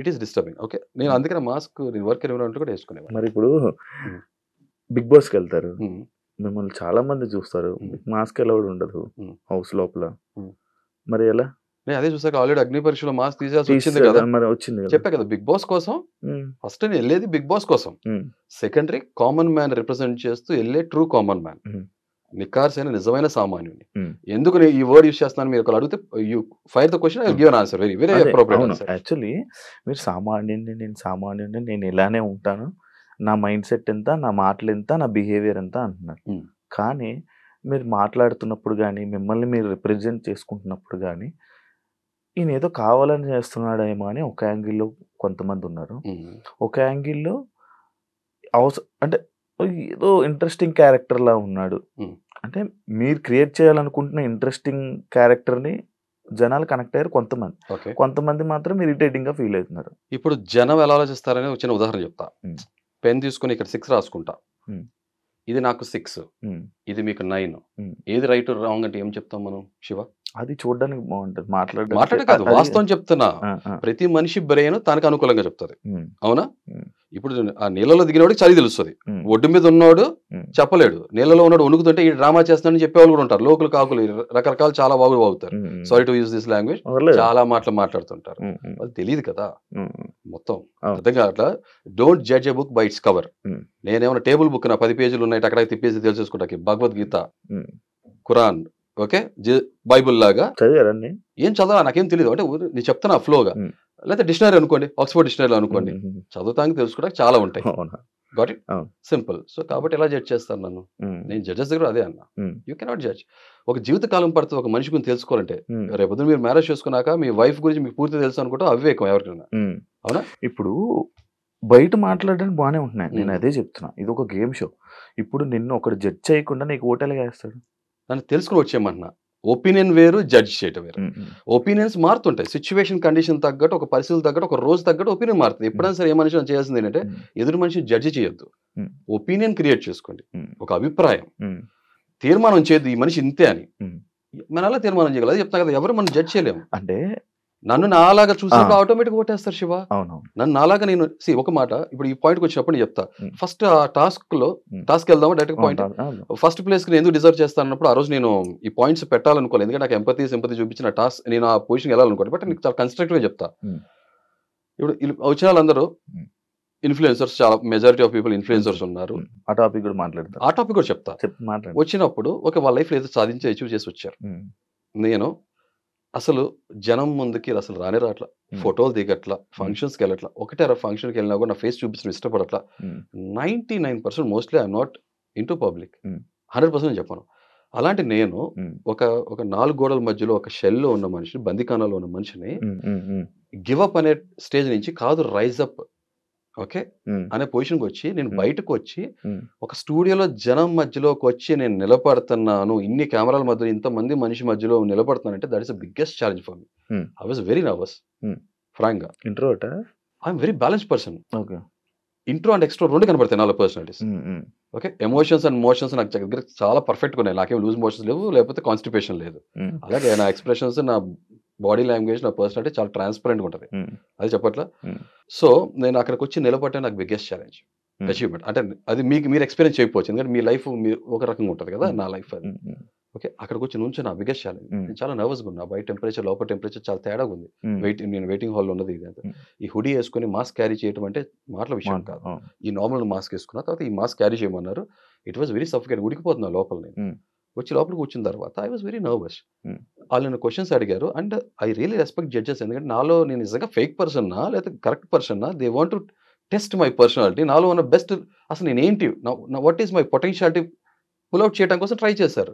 It is disturbing. ఓకే నేను అందుకనే మాస్క్ నేను వర్క్ ఎన్విరాన్మెంట్ కూడా వేసుకునేవాడు. మరి ఇప్పుడు బిగ్ బాస్కి వెళ్తారు, మిమ్మల్ని చాలా మంది చూస్తారు, మాస్క్ ఎలా కూడా ఉండదు హౌస్ లోపల, మరి ఎలా? నేను అదే చూసాక ఆల్రెడీ అగ్ని పరీక్షలో మాస్క్ తీసేయాల్సి వచ్చింది కదా, మరి వచ్చింది చెప్పా కదా. బిగ్ బాస్ కోసం ఫస్ట్ నేను వెళ్ళేది బిగ్ బాస్ కోసం, సెకండరీ కామన్ మ్యాన్ రిప్రజెంట్ చేస్తూ వెళ్ళే ట్రూ కామన్ మ్యాన్, నికార్సైన నిజమైన సామాన్యుని. ఎందుకు ఈ వర్డ్ యూస్ చేస్తున్నాను మీరు ఒకరు అడిగితే you fire the question, I will give an answer, very appropriate answer. Actually మీరు సామాన్యుడిని, నేను ఇలానే ఉంటాను, నా మైండ్ సెట్ ఎంత, నా మాటలు ఎంత, నా బిహేవియర్ ఎంత అంటున్నారు. కానీ మీరు మాట్లాడుతున్నప్పుడు కానీ, మిమ్మల్ని మీరు రిప్రజెంట్ చేసుకుంటున్నప్పుడు కానీ, ఈయన ఏదో కావాలని చేస్తున్నాడేమో అని ఒక యాంగిల్లో కొంతమంది ఉన్నారు, ఒక యాంగిల్లో అంటే ఏదో ఇంట్రెస్టింగ్ క్యారెక్టర్లా ఉన్నాడు. అంటే మీరు క్రియేట్ చేయాలనుకుంటున్న ఇంట్రెస్టింగ్ క్యారెక్టర్ని జనాలు కనెక్ట్ అయ్యారు కొంతమంది, కొంతమంది మాత్రం ఇరిటేటింగ్ గా ఫీల్ అవుతున్నారు. ఇప్పుడు జనం ఎలా ఆలోచిస్తారని ఒక చిన్న ఉదాహరణ చెప్తా. పెన్ తీసుకుని ఇక్కడ 6 రాసుకుంటా, ఇది నాకు 6, ఇది మీకు 9, ఏది రైట్ రాంగ్ అంటే ఏం చెప్తాం మనం శివ? అది చూడడానికి బాగుంటది, మాట్లాడే కాదు, వాస్తవం చెప్తున్నా. ప్రతి మనిషి బ్రెయిన్ తనకు అనుకూలంగా చెప్తుంది, అవునా? ఇప్పుడు ఆ నీళ్ళలో దిగినవాడికి చలి తెలుస్తుంది, ఒడ్డు మీద ఉన్నవాడు చెప్పలేడు, నీళ్ళలో ఉన్నాడు వణుకుతుంటే ఈ డ్రామా చేస్తున్నాడని చెప్పేవాళ్ళు కూడా ఉంటారు, లోకల్ కాకులు రకరకాల చాలా బాగులు బాగుతారు, sorry to use this language, చాలా మాటలు మాట్లాడుతుంటారు, అది తెలియదు కదా మొత్తం అర్థంగా. అట్లా don't judge a book by its cover. నేనేమన్నా టేబుల్ బుక్ నా 10 పేజీలు ఉన్నాయి అక్కడ తిప్పేసి తెలిసేసుకుంటా, భగవద్గీత, ఖురాన్, ఓకే, బైబుల్ లాగా చదివారండి, ఏం చదవాలా నాకేం తెలియదు, అంటే నేను చెప్తున్నా ఫ్లోగా. లేకపోతే డిక్షనరీ అనుకోండి, ఆక్స్ఫర్డ్ డిక్షనరీలో అనుకోండి, చదువుతానికి తెలుసుకోవడానికి చాలా ఉంటాయి. Got it, simple. సో కాబట్టి ఎలా జడ్జ్ చేస్తాను నన్ను? నేను జడ్జెస్ దగ్గర అదే అన్నా, యూ కెనాట్ జడ్జ్. ఒక జీవితకాలం పడుతుంది ఒక మనిషి గురించి తెలుసుకోవాలంటే. రేపు మీరు మ్యారేజ్ చేసుకున్నాక మీ వైఫ్ గురించి మీకు పూర్తి తెలుసు అనుకుంటే అవివేకం ఎవరికైనా, అవునా? ఇప్పుడు బయట మాట్లాడడానికి బాగానే ఉంటున్నాయి, నేను అదే చెప్తున్నా, ఇది ఒక గేమ్ షో. ఇప్పుడు నిన్ను ఒకటి జడ్జ్ చేయకుండా నీకు ఓటెలుగా వేస్తాడు, నన్ను తెలుసుకుని వచ్చేయమంటున్నా. ఒపీనియన్ వేరు, జడ్జ్ చేయటం వేరు. ఒపీనియన్స్ మారుతుంటాయి. సిచ్యువేషన్ కండిషన్ తగ్గట్టు, ఒక పరిస్థితులు తగ్గట్టు, ఒక రోజు తగ్గట్టు ఒపీనియన్ మారుతుంది. ఎప్పుడైనా సరే ఏ మనిషి చేయాల్సింది ఏంటంటే ఎదురు మనిషి జడ్జి చేయొద్దు, ఒపీనియన్ క్రియేట్ చేసుకోండి, ఒక అభిప్రాయం తీర్మానం చేయొద్దు ఈ మనిషి ఇంతే అని. మనం అలా తీర్మానం చేయగలదు. అది చెప్తా కదా, ఎవరు మనం జడ్జ్ చేయలేము. అంటే నన్ను నాలాగా చూసినప్పుడు ఆటోమేటిక్ ఓటేస్తారు శివ. అవును. నన్ను నాలాగా నేను ఒక మాట ఇప్పుడు ఈ పాయింట్కి వచ్చినప్పుడు నేను చెప్తా. ఫస్ట్ ఆ టాస్క్ వెళ్దామా డైరెక్ట్ పాయింట్. ఫస్ట్ ప్లేస్ కి నేను ఎందుకు డిజర్వ్ చేస్తాను అన్నప్పుడు ఆ రోజు నేను ఈ పాయింట్స్ పెట్టాలనుకోలేదు. ఎందుకంటే నాకు సింపతి చూపించిన టాస్క్ నేను ఆ పొజిషన్ వెళ్ళాలనుకోండి. బట్ నీకు చాలా కన్స్ట్రక్టివ్ గా చెప్తా. ఇప్పుడు వచ్చిన వాళ్ళందరూ ఇన్ఫ్లుయెన్సర్స్, చాలా మెజారిటీ ఆఫ్ పీపుల్ ఇన్ఫ్లుయెన్సర్స్ ఉన్నారు. ఆ టాపిక్ కూడా మాట్లాడతా, ఆ టాపిక్ కూడా చెప్తా. వచ్చినప్పుడు వాళ్ళ లైఫ్ లో ఏదో సాధించి అచీవ్ చేసి వచ్చారు. నేను అసలు జనం ముందుకి అసలు రాట్లా, ఫోటోలు దిగట్లా, ఫంక్షన్స్కి వెళ్ళట్లా. ఒకటే ఫంక్షన్కి వెళ్ళినా కూడా నా ఫేస్ చూపించడం ఇష్టపడట్లా. 99% mostly I'm not in to public. 100% చెప్పాను. అలాంటి నేను ఒక 4 గోడల మధ్యలో ఒక షెల్లో ఉన్న మనిషిని, బందికానాలో ఉన్న మనిషిని గివ్ అప్ అనే స్టేజ్ నుంచి కాదు, రైజ్ అప్ ఓకే అనే పొజిషన్కి వచ్చి నేను బయటకు వచ్చి ఒక స్టూడియోలో జనం మధ్యలోకి వచ్చి నేను నిలబడుతున్నాను, ఇన్ని కెమెరాల మధ్యలో ఇంతమంది మనిషి మధ్యలో నిలబడుతున్నానంటే that is the biggest challenge for me. I was very nervous frank గా. Introvert? I'm very balance person. Intro and extro రెండు కనబడతాయి నాలో personalities. Okay, emotions and motions నాకు దగ్గర చాలా పర్ఫెక్ట్గా ఉన్నాయి. నాకేం లూజ్ మోషన్స్ లేవు, లేకపోతే కాన్స్టిపేషన్ లేదు. అలాగే నా ఎక్స్ప్రెషన్స్, నా బాడీ లాంగ్వేజ్, నా పర్సనాలిటీ చాలా ట్రాన్స్పరెంట్గా ఉంటుంది. అది చెప్పట్లా. సో నేను అక్కడికి వచ్చి నిలబట్టే నాకు బిగ్గెస్ట్ ఛాలెంజ్, అచీవ్మెంట్. అంటే అది మీరు ఎక్స్పీరియన్స్ చేయకపోవచ్చు, ఎందుకంటే మీ లైఫ్ ఒక రకంగా ఉంటుంది కదా, నా లైఫ్ అది. ఓకే, అక్కడికి వచ్చి నుంచి నా బిగ్గెస్ట్ ఛాలెంజ్. నేను చాలా నర్వస్గా ఉన్నా. బయట టెంపరేచర్, లోపల టెంపరేచర్ చాలా తేడాగా ఉంది. నేను వెయిటింగ్ హాల్లో ఉన్నది. ఇది ఈ హుడీ వేసుకుని మాస్క్ క్యారీ చేయడం అంటే మాటల విషయం కాదు. ఈ నార్మల్ మాస్క్ వేసుకున్న తర్వాత ఈ మాస్క్ క్యారీ చేయమన్నారు. ఇట్ వాస్ వెరీ సఫికేట్, ఉడికిపోతున్నా లోపల. నేను వచ్చి లోపలికి వచ్చిన తర్వాత ఐ వాస్ వెరీ నర్వస్. వాళ్ళు నన్ను క్వశ్చన్స్ అడిగారు. And I really respect judges. ఎందుకంటే నాలో నేను నిజంగా ఫేక్ పర్సన్నా లేదా కరెక్ట్ పర్సన్నా, they want to test my personality. నాలో ఉన్న బెస్ట్, అసలు నేనేంటి, what is my potentiality pull out చేయడం కోసం ట్రై చేశారు.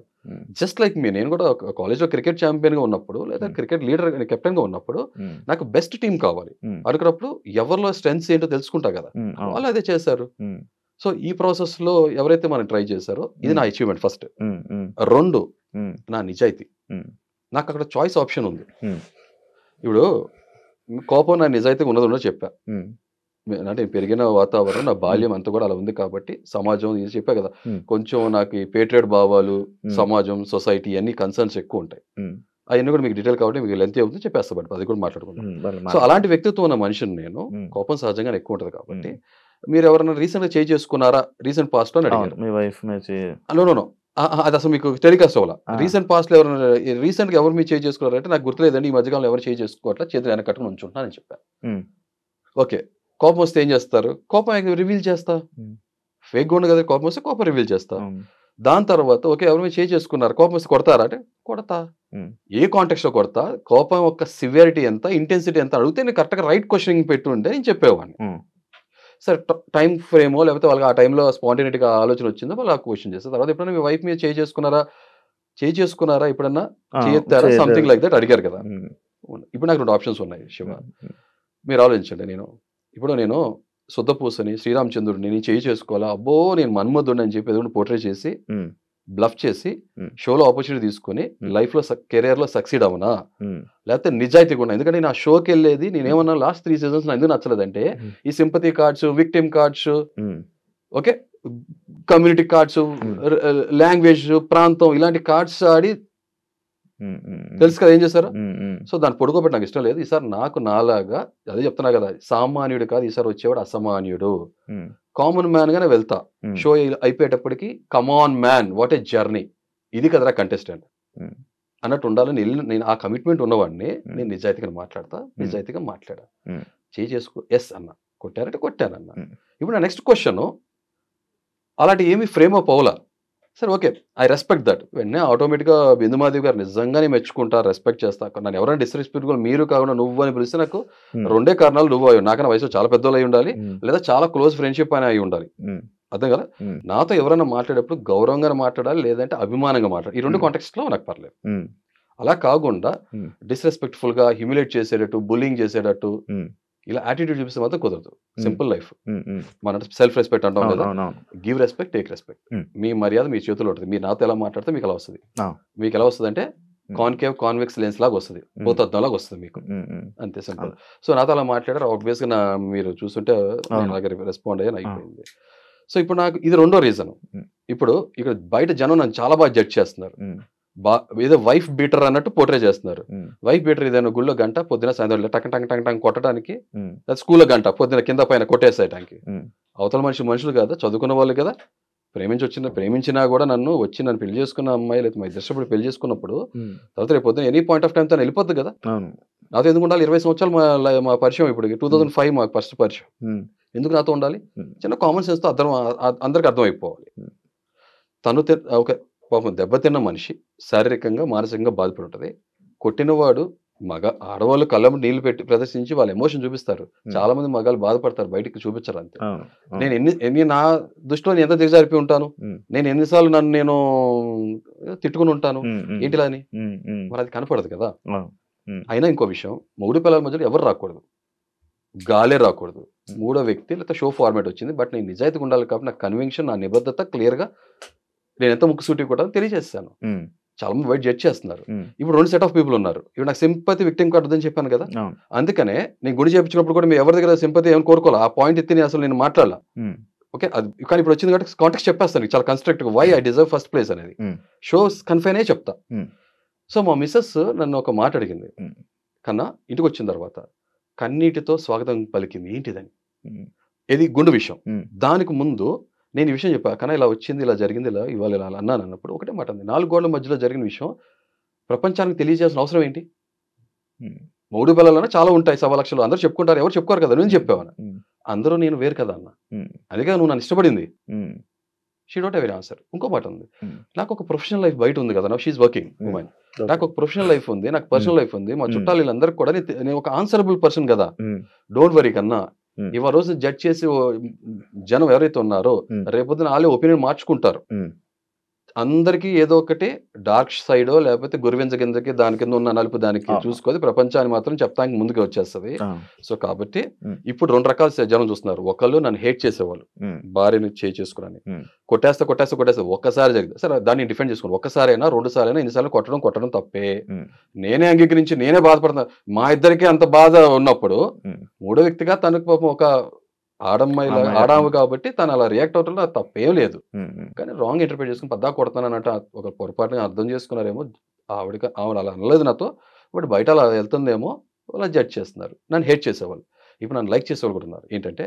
జస్ట్ లైక్ మీ, నేను కూడా కాలేజ్లో క్రికెట్ ఛాంపియన్ గా ఉన్నప్పుడు లేదా క్రికెట్ లీడర్ కెప్టెన్ గా ఉన్నప్పుడు నాకు బెస్ట్ టీం కావాలి అనుకున్నప్పుడు ఎవరిలో స్ట్రెంగ్స్ ఏంటో తెలుసుకుంటా కదా, వాళ్ళు అదే చేశారు. సో ఈ ప్రాసెస్ లో ఎవరైతే మనం ట్రై చేశారో ఇది నా అచీవ్మెంట్ ఫస్ట్. 2 నా నిజాయితీ. నాకు అక్కడ చాయిస్ ఆప్షన్ ఉంది. ఇప్పుడు కోపం నా నిజాయితీ ఉన్నదో చెప్పా. అంటే పెరిగిన వాతావరణం, నా బాల్యం అంతా కూడా అలా ఉంది కాబట్టి సమాజం ఇది చెప్పా కదా, కొంచెం నాకు ఈ పేట్రియట్ భావాలు, సమాజం, సొసైటీ అన్ని కన్సర్న్స్ ఎక్కువ ఉంటాయి. అవన్నీ కూడా మీకు డీటెయిల్ కాబట్టి మీకు లెంత్ అవుతుంది, చెప్పేస్తా. బట్ అది కూడా మాట్లాడుకుంటాం. సో అలాంటి వ్యక్తిత్వం ఉన్న మనిషిని నేను. కోపం సహజంగా ఎక్కువ ఉంటుంది కాబట్టి. మీరు ఎవరైనా రీసెంట్ గా చేంజ్ చేసుకున్నారా రీసెంట్ పాస్ట్ లో అడిగారు. మీ వైఫ్ నో అది అసలు మీకు టెలికాస్ట్ అవ్వాల. రీసెంట్ పాస్ట్ లో ఎవరైనా రీసెంట్ గా ఎవరు మీరు చేంజ్ చేసుకున్నారంటే నాకు గుర్తులేదండి, ఈ మధ్యకాలంలో ఎవరు చేంజ్ చేసుకోవట్లా, చేతులు వెనక కట్టుకుని ఉంచుంటున్నా అని చెప్పాను. ఓకే, కోపం వస్తే ఏం చేస్తారు? కోపం రివీల్ చేస్తా. ఫేక్ ఉండదు కదా, కోపం వస్తే కోపం రివీల్ చేస్తా. దాని తర్వాత ఓకే ఎవరు మీరు చేంజ్ చేసుకున్నారు, కోపం వస్తే కొడతారా అంటే కొడతా. ఏ కాంటెక్స్ట్ లో కొడతా, కోపం యొక్క సివియారిటీ ఎంత, ఇంటెన్సిటీ ఎంత అడిగితే నేను కరెక్ట్గా రైట్ క్వశ్చనింగ్ పెట్టుంటే నేను చెప్పేవాడిని. సరే టైం ఫ్రేమో లేకపోతే వాళ్ళకి ఆ టైంలో స్పాంటేనిటీగా ఆలోచన వచ్చిందో వాళ్ళు ఆ క్వశ్చన్ చేస్తారు. తర్వాత ఎప్పుడైనా మీ వైఫ్ మీద చేంజ్ చేసుకున్నారా ఎప్పుడన్నా చేస్తారా సంథింగ్ లైక్ దట్ అడిగారు కదా. ఇప్పుడు నాకు 2 ఆప్షన్స్ ఉన్నాయి శివ, మీరు ఆలోచించండి. నేను శుద్ధపూసని, శ్రీరామచంద్రుడిని నేను చేంజ్ చేసుకోవాలా, అబ్బో నేను మన్మధుడిని అని చెప్పి ఏదో పోర్ట్రే చేసి బ్లఫ్ చేసి షోలో ఆపర్చునిటీ తీసుకుని లైఫ్ లో కెరియర్ లో సక్సీడ్ అవునా, లేకపోతే నిజాయితీ కూడా. ఎందుకంటే నేను ఆ షోకి వెళ్ళేది, నేనేమన్నా లాస్ట్ 3 seasons నాకు ఎందుకు నచ్చలేదంటే ఈ sympathy cards, victim cards, okay community cards, language, ప్రాంతం, ఇలాంటి కార్డ్స్ ఆడి తెలుసు కదా ఏం చేశారు. సో దాన్ని పొడుకోబెట్టి నాకు ఇష్టం లేదు. ఈసారి నాకు నాలాగా అదే చెప్తున్నా కదా, సామాన్యుడు కాదు ఈసారి వచ్చేవాడు అసామాన్యుడు, కామన్ మ్యాన్ గానే వెళ్తా. షో అయిపోయేటప్పటికి come on man what a journey, ఇది కదరా కంటెస్టెంట్ అన్నట్టు ఉండాలని నేను ఆ కమిట్మెంట్ ఉన్నవాడిని. నేను నిజాయితీగా మాట్లాడా. చేసుకో ఎస్ అన్న, కొట్టారంటే కొట్టానన్న. ఇప్పుడు నా నెక్స్ట్ క్వశ్చన్ అలాంటి ఏమి ఫ్రేమ్ అప్ అవలా. సరే ఓకే, ఐ రెస్పెక్ట్ దట్. వెంటనే ఆటోమేటిక్గా బిందుమాధవి గారు నిజంగానే మెచ్చుకుంటా, రెస్పెక్ట్ చేస్తా. నన్ను ఎవరైనా డిస్రెస్పెక్ట్గా మీరు కాకుండా నువ్వు అని పిలిస్తే నాకు 2 కారణాలు. నువ్వు నాకన్నా వయసు చాలా పెద్దోళ్ళు అయి ఉండాలి, లేదా చాలా క్లోజ్ ఫ్రెండ్షిప్ అని అయి ఉండాలి. అర్థం కదా, నాతో ఎవరైనా మాట్లాడేటప్పుడు గౌరవంగా మాట్లాడాలి, లేదంటే అభిమానంగా మాట్లాడాలి. ఈ 2 కాంటెక్స్ట్ లో నాకు పర్లేదు. అలా కాకుండా డిస్రెస్పెక్ట్ఫుల్ గా హ్యూమిలేట్ చేసేటట్టు, బుల్లింగ్ చేసేటట్టు, ఇలా యాటిట్యూడ్ చూపిస్తే మాత్రం కుదరదు. హ్మ్. Simple life. హ్మ్. మన సెల్ఫ్ రెస్పెక్ట్ అంటాం కదా, అవునవును. Give respect, take respect. హ్మ్. మీ మర్యాద మీ చేతిలో ఉంటుంది. మీరు నాతో ఎలా మాట్లాడితే మీకు ఎలా వస్తుంది. ఆ! మీకు ఎలా వస్తుంది అంటే హ్మ్. కాన్కేవ్ కాన్వెక్స్ లెన్స్ లాగా వస్తుంది, హ్మ్. భూతద్దం లాగా వస్తుంది మీకు. హ్మ్. అంతే సింపుల్. అవును. సో నాతో అలా మాట్లాడారు. ఆబ్వియస్గా మీరు చూస్తుంటే నేను అవును. అలాగే రెస్పాండ్ అయ్యాను, ఆ! అయిపోయింది. సో ఇప్పుడు నాకు ఇది రెండో రీజన్. హ్మ్. ఇప్పుడు ఇక్కడ బయట జనం నన్ను చాలా బాగా జడ్జ్ చేస్తున్నారు. హ్మ్. ఏదో వైఫ్ బీటర్ అన్నట్టు పోర్ట్రే చేస్తున్నారు. హ్మ్. వైఫ్ బీటర్ ఏదైనా గుళ్ళో గంట, పొద్దున సాయంత్రం టక్ టక్ టక్ టక్ కొట్టడానికి, హ్మ్. స్కూల్లో గంట పొద్దున కింద పైన కొట్టేసేయడానికి. హ్మ్. అవతల మనుషులు కదా, చదువుకున్న వాళ్ళు కదా, ప్రేమించినా కూడా నన్ను పెళ్లి చేసుకున్న అమ్మాయి లేదా మా ఇద్దరు ఇష్టపడి పెళ్లి చేసుకున్నప్పుడు హ్మ్. తర్వాత రేపు పొద్దున ఎనీ పాయింట్ ఆఫ్ టైం తను వెళ్ళిపోద్ది కదా. అవును. నాతో ఎందుకు ఉండాలి? 20 సంవత్సరాలు మా పరిచయం. ఇప్పుడు 2005 మాకు ఫస్ట్ పరిచయం. హ్మ్. ఎందుకు నాతో ఉండాలి? హ్మ్. చిన్న కామన్ సెన్స్తో అందరికి అర్థమైపోవాలి. హ్మ్. తను ఓకే, పాపం దెబ్బతిన్న మనిషి శారీరకంగా మానసికంగా బాధపడి ఉంటుంది. కొట్టినవాడు ఆడవాళ్ళు కళ్ళము నీళ్లు పెట్టి ప్రదర్శించి వాళ్ళ ఎమోషన్ చూపిస్తారు. హ్మ్. చాలా మంది మగాళ్ళు బాధపడతారు, బయటికి చూపించరు అంతే. అవును. అవును. నేను ఎన్ని నా దృష్టిలో నేను ఎంత దిగజారిపోయి ఉంటాను. హ్మ్. నేను ఎన్నిసార్లు నేను తిట్టుకుని ఉంటాను. హ్మ్. హ్మ్. ఏంటిలా అని హ్మ్. హ్మ్. మరి అది కనపడదు కదా. అవును. హ్మ్. అయినా ఇంకో విషయం, మొగుడు పిల్లల మధ్యలో ఎవరు రాకూడదు, గాలే రాకూడదు. హ్మ్. మూడో వ్యక్తి లేకపోతే షో ఫార్మాట్ వచ్చింది. బట్ నేను నిజాయితీగా ఉండాలి కాబట్టి నా కన్విక్షన్, నా నిబద్ధత క్లియర్గా నేను ఎంత ముక్కుసూటి కూడా తెలియజేస్తాను. హ్మ్. చాలా మంది బయట జడ్జ్ చేస్తున్నారు. హ్మ్. ఇప్పుడు 2 సెట్ ఆఫ్ పీపుల్ ఉన్నారు. ఇప్పుడు నాకు సింపతి విక్టిమ్ కార్డ్ ఉందని చెప్పాను కదా. అవును. అందుకనే నేను గుడి చేయించినప్పుడు కూడా మీరు ఎవరి దగ్గర సింపతి ఏమైనా కోరుకోవాలి. ఆ పాయింట్ ఎత్తి అసలు నేను మాట్లాడాల. హ్మ్. ఓకే, అది కానీ ఇప్పుడు వచ్చింది కాబట్టి కాంటెక్స్ట్ చెప్పేస్తాను చాలా constructive why I deserve first place అనేది. హ్మ్. షోస్ కన్ఫైన్ అయ్యి చెప్తా. హ్మ్. సో మా మిస్సెస్ నన్ను ఒక మాట అడిగింది. హ్మ్. కన్నా ఇంటికి వచ్చిన తర్వాత కన్నీటితో స్వాగతం పలికింది ఏంటిదని. హ్మ్. ఇది గుండు విషయం. హ్మ్. దానికి ముందు నేను ఈ విషయం చెప్పా. కన్నా ఇలా వచ్చింది, ఇలా జరిగింది, ఇవాళ ఇలా అన్నాను అన్నప్పుడు ఒకటే మాట అంది. 4 గోడల మధ్యలో జరిగిన విషయం ప్రపంచానికి తెలియజేయాల్సిన అవసరం ఏంటి? హ్మ్. మూడు పిల్లలన్నా చాలా ఉంటాయి, సవాలక్షలు అందరూ చెప్పుకుంటారు, ఎవరు చెప్పుకోరు కదా. నేను చెప్పేవాను. హ్మ్. అందరూ నేను వేరు కదా అన్న. హ్మ్. అందుకే నువ్వు నన్ను ఇష్టపడింది. హ్మ్. She don't have any answer. ఇంకో మాట ఉంది. హ్మ్. నాకు ఒక ప్రొఫెషనల్ లైఫ్ బయట ఉంది కదా. నౌ షీ ఈస్ వర్కింగ్ హ్మ్. వుమెన్. ఓకే. నాకు ఒక ప్రొఫెషనల్ లైఫ్ ఉంది, నాకు హ్మ్. పర్సనల్ లైఫ్ ఉంది. మా హ్మ్. చుట్టాలు వీళ్ళందరికీ కూడా నేను ఒక ఆన్సరబుల్ పర్సన్ కదా. హ్మ్. డోంట్ వరీ కన్నా. హ్మ్. ఇవాళ రోజు జడ్జ్ చేసి జనం ఎవరైతే ఉన్నారో హ్మ్. రేపొద్దున వాళ్ళే ఒపీనియన్ మార్చుకుంటారు. హ్మ్. అందరికీ ఏదో ఒకటి డార్క్ సైడో లేకపోతే గురువింజ కిందకి దాని కింద ఉన్న నలుపు దానికి చూసుకొని ప్రపంచాన్ని మాత్రం చెప్తానికి ముందుకు వచ్చేస్తుంది. ఆ! సో కాబట్టి హ్మ్. ఇప్పుడు 2 రకాల జనం చూస్తున్నారు. ఒకళ్ళు నన్ను హేట్ చేసేవాళ్ళు, హ్మ్. భార్యని చేసుకుని హ్మ్. కొట్టేస్తే ఒక్కసారి జరిగింది సరే దాన్ని డిఫెండ్ చేసుకోండి. ఒక్కసారైనా 2 సార్లైనా ఎన్నిసార్లు కొట్టడం తప్పే. హ్మ్. నేనే అంగీకరించి నేనే బాధపడుతున్నా. మా ఇద్దరికి అంత బాధ ఉన్నప్పుడు హ్మ్. మూడో వ్యక్తిగా తనకు పాపం ఒక ఆడాము కాబట్టి తను అలా రియాక్ట్ అవటంలో అది తప్పేం లేదు. హ్మ్. హ్మ్. కానీ రాంగ్ ఇంటర్ప్రిట్ చేసుకుని పద్దా కొడుతున్నానంటే ఒక పొరపాటుగా అర్థం చేసుకున్నారేమో. ఆవిడ అలా అనలేదు నాతో, బట్ బయట అలా వెళ్తుందేమో అలా జడ్జ్ చేస్తున్నారు. నన్ను హేట్ చేసేవాళ్ళు. ఇప్పుడు నన్ను లైక్ చేసేవాళ్ళు కూడా ఉన్నారు. ఏంటంటే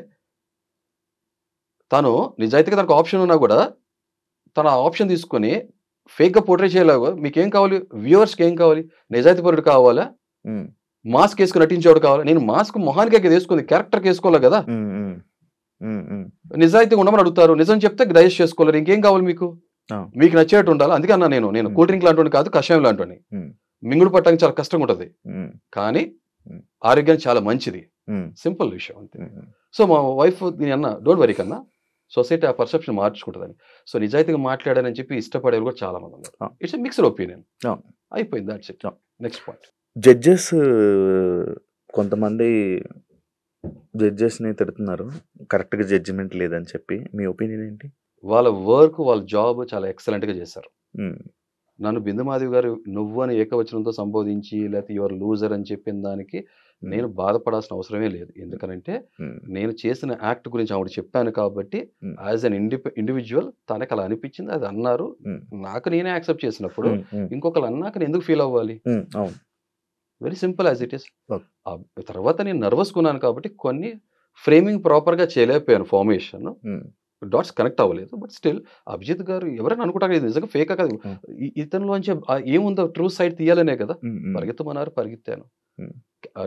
తను నిజాయితీగా తనకు ఆప్షన్ ఉన్నా కూడా తన ఆప్షన్ తీసుకొని ఫేక్గా పోర్ట్రే చేయలేవు. మీకేం కావాలి? వ్యూవర్స్కి ఏం కావాలి? నిజాయితీపరుడు కావాలా, హ్మ్. మాస్క్ వేసుకుని నటించేవాడు కావాలా? నేను మాస్క్ మొహానికి వేసుకుంది, క్యారెక్టర్కి వేసుకోవాలి కదా. హ్మ్. హ్మ్. హ్మ్. హ్మ్. నిజాయితీగా ఉండమని అడుగుతారు, నిజం చెప్తే డైజెస్ట్ చేసుకోలేరు. ఇంకేం కావాలి మీకు? ఆ! మీకు నచ్చేట్టు ఉండాలి. అందుకే అన్నా నేను హ్మ్. కూల్ డ్రింక్ లాంటివాడిని కాదు, కషాయం లాంటివాడిని. హ్మ్. మింగుడు పట్టడానికి చాలా కష్టంగా ఉంటుంది, హ్మ్. కానీ హ్మ్. ఆరోగ్యానికి చాలా మంచిది. హ్మ్. సింపుల్ విషయం అంతే. హ్మ్. సో మా వైఫ్ నేను అన్నా డోంట్ వరీ కన్నా, సొసైటీ ఆ పర్సెప్షన్ మార్చుకుంటుందని. సో నిజాయితీగా మాట్లాడానని చెప్పి ఇష్టపడేవారు కూడా చాలా మంది ఉన్నారు. ఆ! It's mixed opinion. అవును. అయిపోయింది, దట్స్ ఇట్. అవును. Next point. జడ్జెస్ కొంతమంది జడ్జెస్‌ని తిడుతున్నారు. కరెక్ట్‌గా జడ్జిమెంట్ లేదని చెప్పి. మీ ఒపీనియన్ ఏంటి? వాళ్ళ వర్క్, వాళ్ళ జాబ్ చాలా ఎక్సలెంట్‌గా చేశారు. హ్మ్. నన్ను బిందుమాధవి గారు నువ్వు అని ఏకవచనంతో సంబోధించి లేకపోతే యువర్ లూజర్ అని చెప్పిన దానికి హ్మ్. నేను బాధపడాల్సిన అవసరమే లేదు. ఎందుకనంటే హ్మ్. నేను చేసిన యాక్ట్ గురించి ఆవిడ చెప్పాను కాబట్టి హ్మ్. యాజ్ అన్ ఇండివిజువల్ తనకు అలా అనిపించింది, అది అన్నారు. హ్మ్. నాకు నేనే యాక్సెప్ట్ చేసినప్పుడు హ్మ్. హ్మ్. ఇంకొకరు అన్నాక నేను ఎందుకు ఫీల్ అవ్వాలి? హ్మ్. అవును. Very simple as it is. Okay. తర్వాత నేను నర్వస్ కొన్నాను కాబట్టి కొన్ని ఫ్రేమింగ్ ప్రాపర్‌గా చేయలేకపోయాను ఫార్మేషన్. హ్మ్. డాట్స్ కనెక్ట్ అవ్వలేదు. బట్ స్టిల్ అభిజిత్ గారు ఎవరైనా అనుకుంటారు ఇది నిజంగా ఫేకా కాదు. హ్మ్. ఇతనిలోంచి ఏముందో ట్రూ సైడ్ తీయాలనే కదా. హ్మ్. హ్మ్. పరిగెత్తమన్నారు, పరిగెత్తాను. హ్మ్.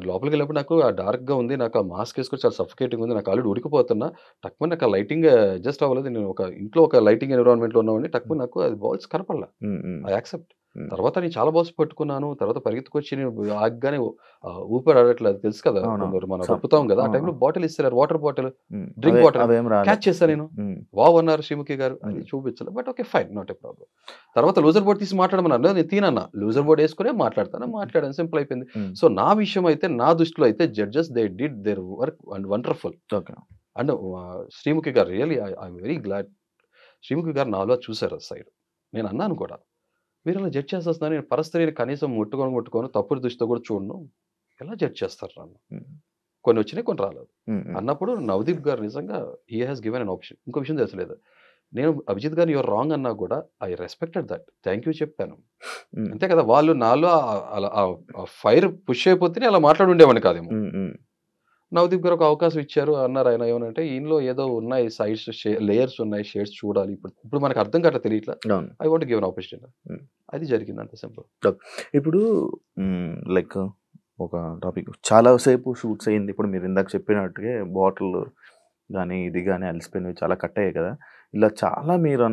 లోపలికెళ్ళినప్పుడు నాకు ఆ డార్క్‌గా ఉంది. నాకు ఆ మాస్క్ ఏసుకొని చాలా సఫోకేటింగ్ ఉంది. నాకు ఆల్రెడీ ఉడికిపోతున్నా. టక్కుమని నాకు ఆ లైటింగ్ అడ్జస్ట్ అవ్వలేదు. నేను ఒక ఇంట్లో ఒక లైటింగ్ ఎన్విరాన్మెంట్‌లో ఉన్నవాడిని. హ్మ్. టక్కుమని నాకు అది వాల్స్ కనపడలా. హ్మ్. హ్మ్. I accept. తర్వాత నేను చాలా బాక్స్ పట్టుకున్నాను. తర్వాత పరిగెత్తుకొచ్చి నేను ఆగగానే ఊపిరి ఆడట్లేదు తెలుసు కదా! కొందరు మనం రప్పుతాం కదా! ఆ టైంలో బాటిల్ ఇస్తారు. Water bottle, drink bottle catch చేశాను నేను. వావ్ అన్నారు శ్రీముఖి గారు. అది చూపించలేదు. But okay fine, not a problem. తర్వాత లూజర్ బోర్డ్ తీసి మాట్లాడమన్నారు. నేను తీనన్నా. లూజర్ బోర్డ్ వేసుకునే మాట్లాడాను. సింపుల్ అయిపోయింది. సో నా విషయం అయితే, నా దృష్టిలో అయితే judges they did their work and wonderful. And Sreemukhi garu really I'm very glad. Sreemukhi garu నాలో చూసారు సైడ్. నేను అన్నాను కూడా, మీరు అలా జడ్జ్ చేసేస్తున్నారు. నేను పరస్త్రీని కనీసం ముట్టుకోను తప్పుడు దృష్టితో కూడా చూడను. ఎలా జడ్జ్ చేస్తారు నన్ను? కొన్ని వచ్చినాయి, కొన్ని రాలేదు అన్నప్పుడు నవదీప్ గారు నిజంగా he has given an option. ఇంకో విషయం తెలియలేదు, నేను అభిజిత్ గారిని యువర్ రాంగ్ అన్నా కూడా I respected that. Thank you చెప్పాను. అంతే కదా, వాళ్ళు నాలో అలా ఫైర్ పుష్ అయిపోతే అలా మాట్లాడి ఉండేవాడిని కాదేమో. నవదీప్ గారు ఒక అవకాశం ఇచ్చారు అన్నారు. ఆయన ఏమనంటే, ఈయనలో ఏదో ఉన్నాయి సైడ్స్, లేయర్స్ ఉన్నాయి, షేడ్స్ చూడాలి. ఇప్పుడు మనకు అర్థం కావట్లేదు, తెలియట్లా. I want give an opportunity. అది జరిగింది, అంత సింపుల్. ఇప్పుడు లైక్ ఒక టాపిక్ చాలాసేపు షూట్స్ అయ్యింది. ఇప్పుడు మీరు ఇందాక చెప్పినట్టుగా బాటిల్ కానీ ఇది కానీ అలసిపోయినవి చాలా కట్ అయ్యాయి కదా. ఇలా చాలా మీరు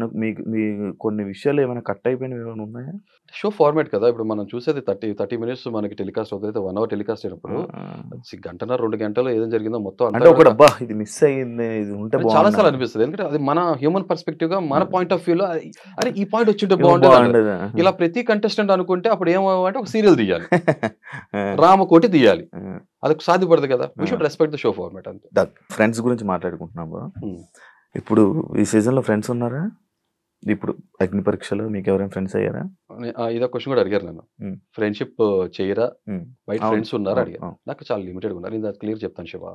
మీ కొన్ని విషయాలు ఏమైనా కట్ అయిపోయినవి ఏమైనా ఉన్నాయా? షో ఫార్మాట్ కదా, ఇప్పుడు మనం చూసేది 30 మినిట్స్ మనకి టెలికాస్ట్ అవుతుంది. 1 అవర్ టెలికాస్ట్ అయినప్పుడు గంటన్నర 2 గంటలు ఏదో జరిగిందో మొత్తం అంటే ఒకటి అబ్బా ఇది మిస్ అయ్యింది, ఇది ఉంటే చాలా సార్లు అనిపిస్తుంది. ఎందుకంటే అది మన హ్యూమన్ పర్స్పెక్టివ్ గా, మన పాయింట్ ఆఫ్ వ్యూలో అరే ఈ పాయింట్ వచ్చింటే బాగుంటుంది. ఇలా ప్రతి కంటెస్టెంట్ అనుకుంటే అప్పుడు ఏమంటే ఒక సీరియల్ తీయాలి, రామకోటి తీయాలి. అది సాధ్యపడదు కదా. We should respect the show format అంతే. ఫ్రెండ్స్ గురించి మాట్లాడుకుంటున్నాము. ఇప్పుడు ఈ సీజన్ లో ఫ్రెండ్స్ ఉన్నారా? ఇప్పుడు అగ్ని పరీక్షలో మీకు ఎవరైనా ఫ్రెండ్స్ అయ్యారా? ఇదో క్వశ్చన్ కూడా అడిగారు నన్ను. ఫ్రెండ్షిప్ చేయరా, బయట ఫ్రెండ్స్ ఉన్నారా అడిగారు. నాకు చాలా లిమిటెడ్ ఉన్నారు. నేను అది క్లియర్ చెప్తాను శివ.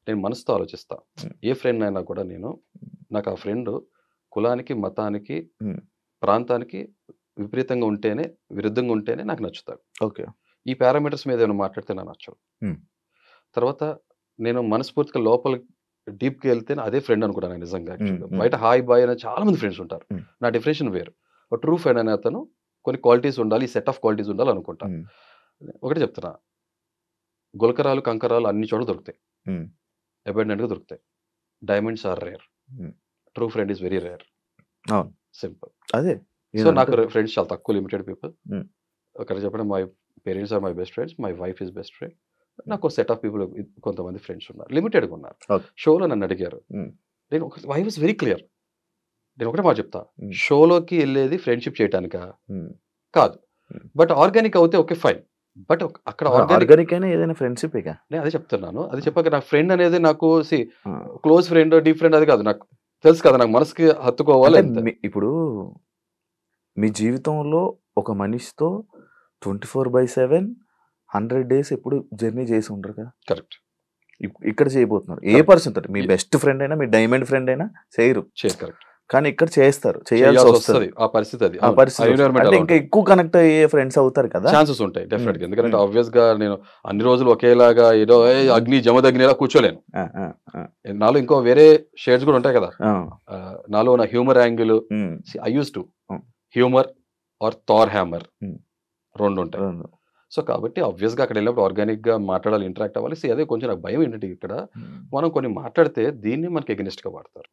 నేను మనసుతో ఆలోచిస్తా. ఏ ఫ్రెండ్ అయినా కూడా నాకు ఆ ఫ్రెండ్ కులానికి, మతానికి, ప్రాంతానికి విపరీతంగా ఉంటేనే, విరుద్ధంగా ఉంటేనే నాకు నచ్చుతాడు. ఓకే, ఈ పారామీటర్స్ మీద ఏమైనా మాట్లాడితే నాకు నచ్చదు. తర్వాత నేను మనస్ఫూర్తిగా లోపల డీప్కి వెళ్తే అదే ఫ్రెండ్ అనుకుంటాను నిజంగా. బయట హాయ్ బాయ్ అనే చాలా మంది ఫ్రెండ్స్ ఉంటారు. నా డెఫినేషన్ వేరు. ట్రూ ఫ్రెండ్ అనే అతను కొన్ని క్వాలిటీస్ ఉండాలి, ఈ సెట్ ఆఫ్ క్వాలిటీస్ ఉండాలి అనుకుంటాను. ఒకటి చెప్తున్నా, గులకరాలు, కంకరాలు అన్ని చోట్ల దొరుకుతాయి, అబాండెంట్గా దొరుకుతాయి. Diamonds are rare. True friend is very rare. Simple. అదే. సో నాకు ఫ్రెండ్స్ చాలా తక్కువ, లిమిటెడ్ పీపుల్. ఒకటి చెప్పడం, my parents are my best friends, my wife is best friend. నాకు సెట్ ఆఫ్ పీపుల్ కొంతమంది ఫ్రెండ్స్ ఉన్నారు, లిమిటెడ్గా ఉన్నారు. షోలో నన్ను అడిగారు, నేను ఐ వాస్ వెరీ క్లియర్. నేను ఒకటే మాట చెప్తా, షోలోకి వెళ్ళేది ఫ్రెండ్షిప్ చేయడానికా? కాదు. బట్ ఆర్గానిక్ అవుతే ఓకే ఫైన్. బట్ అక్కడ ఆర్గానిక్ అయినా ఏదైనా ఫ్రెండ్షిప్ నేను అదే చెప్తున్నాను. అది చెప్పాక నా ఫ్రెండ్ అనేది నాకు క్లోజ్ ఫ్రెండ్, డీప్ ఫ్రెండ్ అది కాదు. నాకు తెలుసు కదా, నాకు మనసుకి హత్తుకోవాలి. ఇప్పుడు మీ జీవితంలో ఒక మనిషితో 24/7 100 days ఎప్పుడు జర్నీ చేసి ఉంటారు కదా. కరెక్ట్. ఇక్కడ చేయబోతున్నారు. ఏ పర్సన్ తోటి, మీ బెస్ట్ ఫ్రెండ్ అయినా, మీ డైమండ్ ఫ్రెండ్ అయినా చేయరు. కరెక్ట్. కానీ ఇక్కడ చేస్తారు, చేయాల్సి వస్తుంది. ఆ పరిస్థితి అంటే ఇంకా ఎక్కువ కనెక్ట్ అయ్యే ఫ్రెండ్స్ అవుతారు కదా, ఛాన్సెస్ ఉంటాయి డెఫినెట్ గా. ఎందుకంటే ఆబ్వియస్ గా నేను అన్ని రోజులు ఒకేలాగా ఏదో అగ్ని జమదగ్నిలా కూర్చోలేను. నాలో ఇంకో వేరే షేడ్స్ కూడా ఉంటాయి కదా. నాలో నా humour angle, I use to humour or Thor hammer, రెండు ఉంటాయి. సో కాబట్టి ఆబ్వియస్ గా అక్కడ వెళ్ళినప్పుడు ఆర్గానిక్ గా మాట్లాడాలి, ఇంటరాక్ట్ అవ్వాలి. అదే కొంచెం నాకు భయం ఏంటంటే, ఇక్కడ మనం కొన్ని మాట్లాడితే దీన్ని మనకి ఎగనిస్ట్ గా వాడతారు.